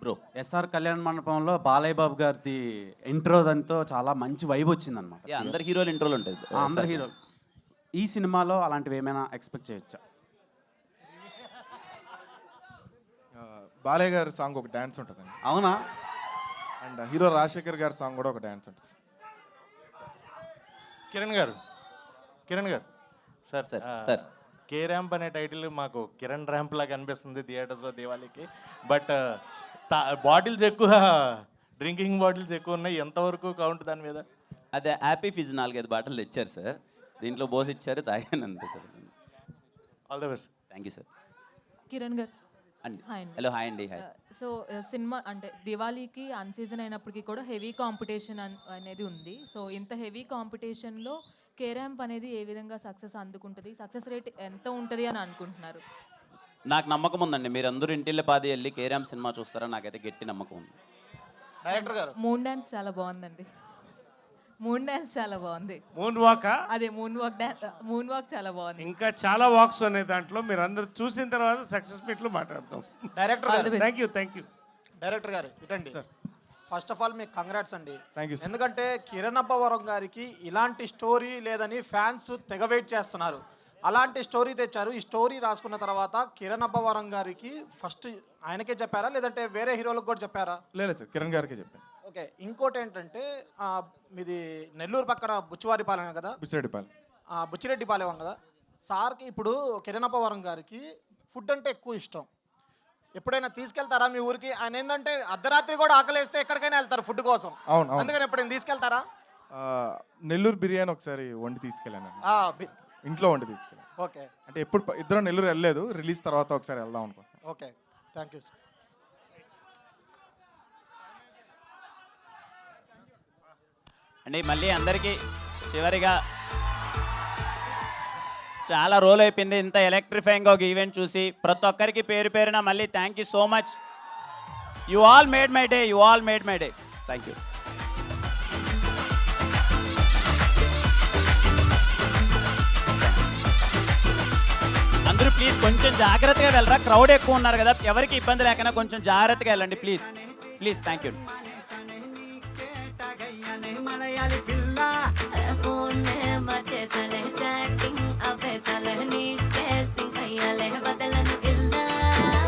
బ్రో, ఎస్ఆర్ కళ్యాణ మండపంలో బాలయ్య బాబు గారిది ఇంట్రో దాంతో చాలా మంచి వైబ్ వచ్చిందనమాట. అందరు హీరోలు ఇంట్రోలు ఉంటాయి. అందరు హీరోలు. ఈ సినిమాలో అలాంటివి ఏమైనా ఎక్స్పెక్ట్ చేయొచ్చా? బాలయ్య గారి సాంగ్ ఒక డ్యాన్స్ ఉంటుందండి. అవునా? అండ్ హీరో రాజశేఖర్ గారి సాంగ్ కూడా ఒక డ్యాన్స్ ఉంటుంది. Kiran garu sir K ramp అనే టైటిల్ మాకు కిరణ్ ర్యాంప్ లాగా అనిపిస్తుంది థియేటర్స్లో దివాళీకి. బట్ బాటిల్స్ ఎక్కువ, డ్రింకింగ్ బాటిల్స్ ఎక్కువ ఉన్నాయి. ఎంతవరకు కౌంట్ దాని మీద? అదే హ్యాపీ ఫిజ్ 4-5 బాటిల్ తెచ్చారు సార్. దీంట్లో బోస్ ఇచ్చారు, తాగాను అంతే sir. All the best. Thank you sir. Kiran గారు అండి. హాయ్ అండి. హలో హాయ్ అండి. హాయ్. సో సినిమా అంటే దివాళీకి అన్సీజన్ అయినప్పటికీ కూడా హెవీ కాంపిటీషన్ అనేది ఉంది. సో ఇంత హెవీ కాంపిటీషన్లో కే ర్యాంప్ అనేది ఏ విధంగా సక్సెస్ అందుకుంటుంది, సక్సెస్ రేట్ ఎంత ఉంటుంది అని అనుకుంటున్నారు? నాకు నమ్మకం ఉందండి. మీరందరూ ఇంటిల్లే పాది వెళ్ళి కే ర్యాంప్ సినిమా చూస్తారా? నాకైతే గట్టి నమ్మకం ఉంది. డైరెక్టర్ గారు మూన్ డాన్స్ చాలా బాగుందండి. మూన్ డాన్స్ చాలా బాగుంది. మూన్ వాకా? అదే మూన్ వాక్ చాలా బాగుంది. ఇంకా చాలా వాక్స్ ఉన్నాయి దాంట్లో. మీరు అందరూ చూసిన తర్వాత సక్సెస్ మీట్లో మాట్లాడతాం. డైరెక్టర్ గారు థ్యాంక్ యూ. డైరెక్టర్ గారు ఇటండి. ఫస్ట్ ఆఫ్ ఆల్ మీకు కంగ్రాట్స్ అండి. Thank you. ఎందుకంటే కిరణ్ అబ్బవరం గారికి ఇలాంటి స్టోరీ లేదని ఫ్యాన్స్ తెగ వెయిట్ చేస్తున్నారు. అలాంటి స్టోరీ తెచ్చారు. ఈ స్టోరీ రాసుకున్న తర్వాత కిరణ్ అబ్బవరం గారికి ఫస్ట్ ఆయనకే చెప్పారా లేదంటే వేరే హీరోలకు కూడా చెప్పారా? లేదు సార్, కిరణ్ గారికి చెప్పాను. ఓకే. ఇంకోటి ఏంటంటే మీది నెల్లూరు పక్కన బుచ్చివారిపాలెం కదా? బుచ్చిరెడ్డిపాలెం కదా సార్కి. ఇప్పుడు కిరణ్ అబ్బవరం గారికి ఫుడ్ అంటే ఎక్కువ ఇష్టం. ఎప్పుడైనా తీసుకెళ్తారా మీ ఊరికి? ఆయన ఏంటంటే అర్ధరాత్రి కూడా ఆకలేస్తే ఎక్కడికైనా వెళ్తారు ఫుడ్ కోసం. అవును. అందుకని ఎప్పుడైనా తీసుకెళ్తారా? నెల్లూరు బిర్యానీ ఒకసారి వండి తీసుకెళ్ళాను. ఇంట్లో వండి తీసుకెళ్ళాను. ఓకే. అంటే ఎప్పుడు ఇద్దరం నెల్లూరు వెళ్ళలేదు, రిలీజ్ తర్వాత ఒకసారి వెళ్దాం అనుకుంటున్నాను. Okay, thank you sir. అండి మళ్ళీ అందరికీ చివరిగా చాలా రోల్ అయిపోయింది ఇంత ఎలక్ట్రిఫైయింగ్ ఒక ఈవెంట్ చూసి. ప్రతి ఒక్కరికి పేరు పేరున మళ్ళీ thank you so much. You all made my day, you all made my day. Thank you. అందరూ ప్లీజ్ కొంచెం జాగ్రత్తగా వెళ్ళరా, క్రౌడ్ ఎక్కువ ఉన్నారు కదా, ఎవరికి ఇబ్బంది లేకుండా కొంచెం జాగ్రత్తగా వెళ్ళండి ప్లీజ్. Please thank you.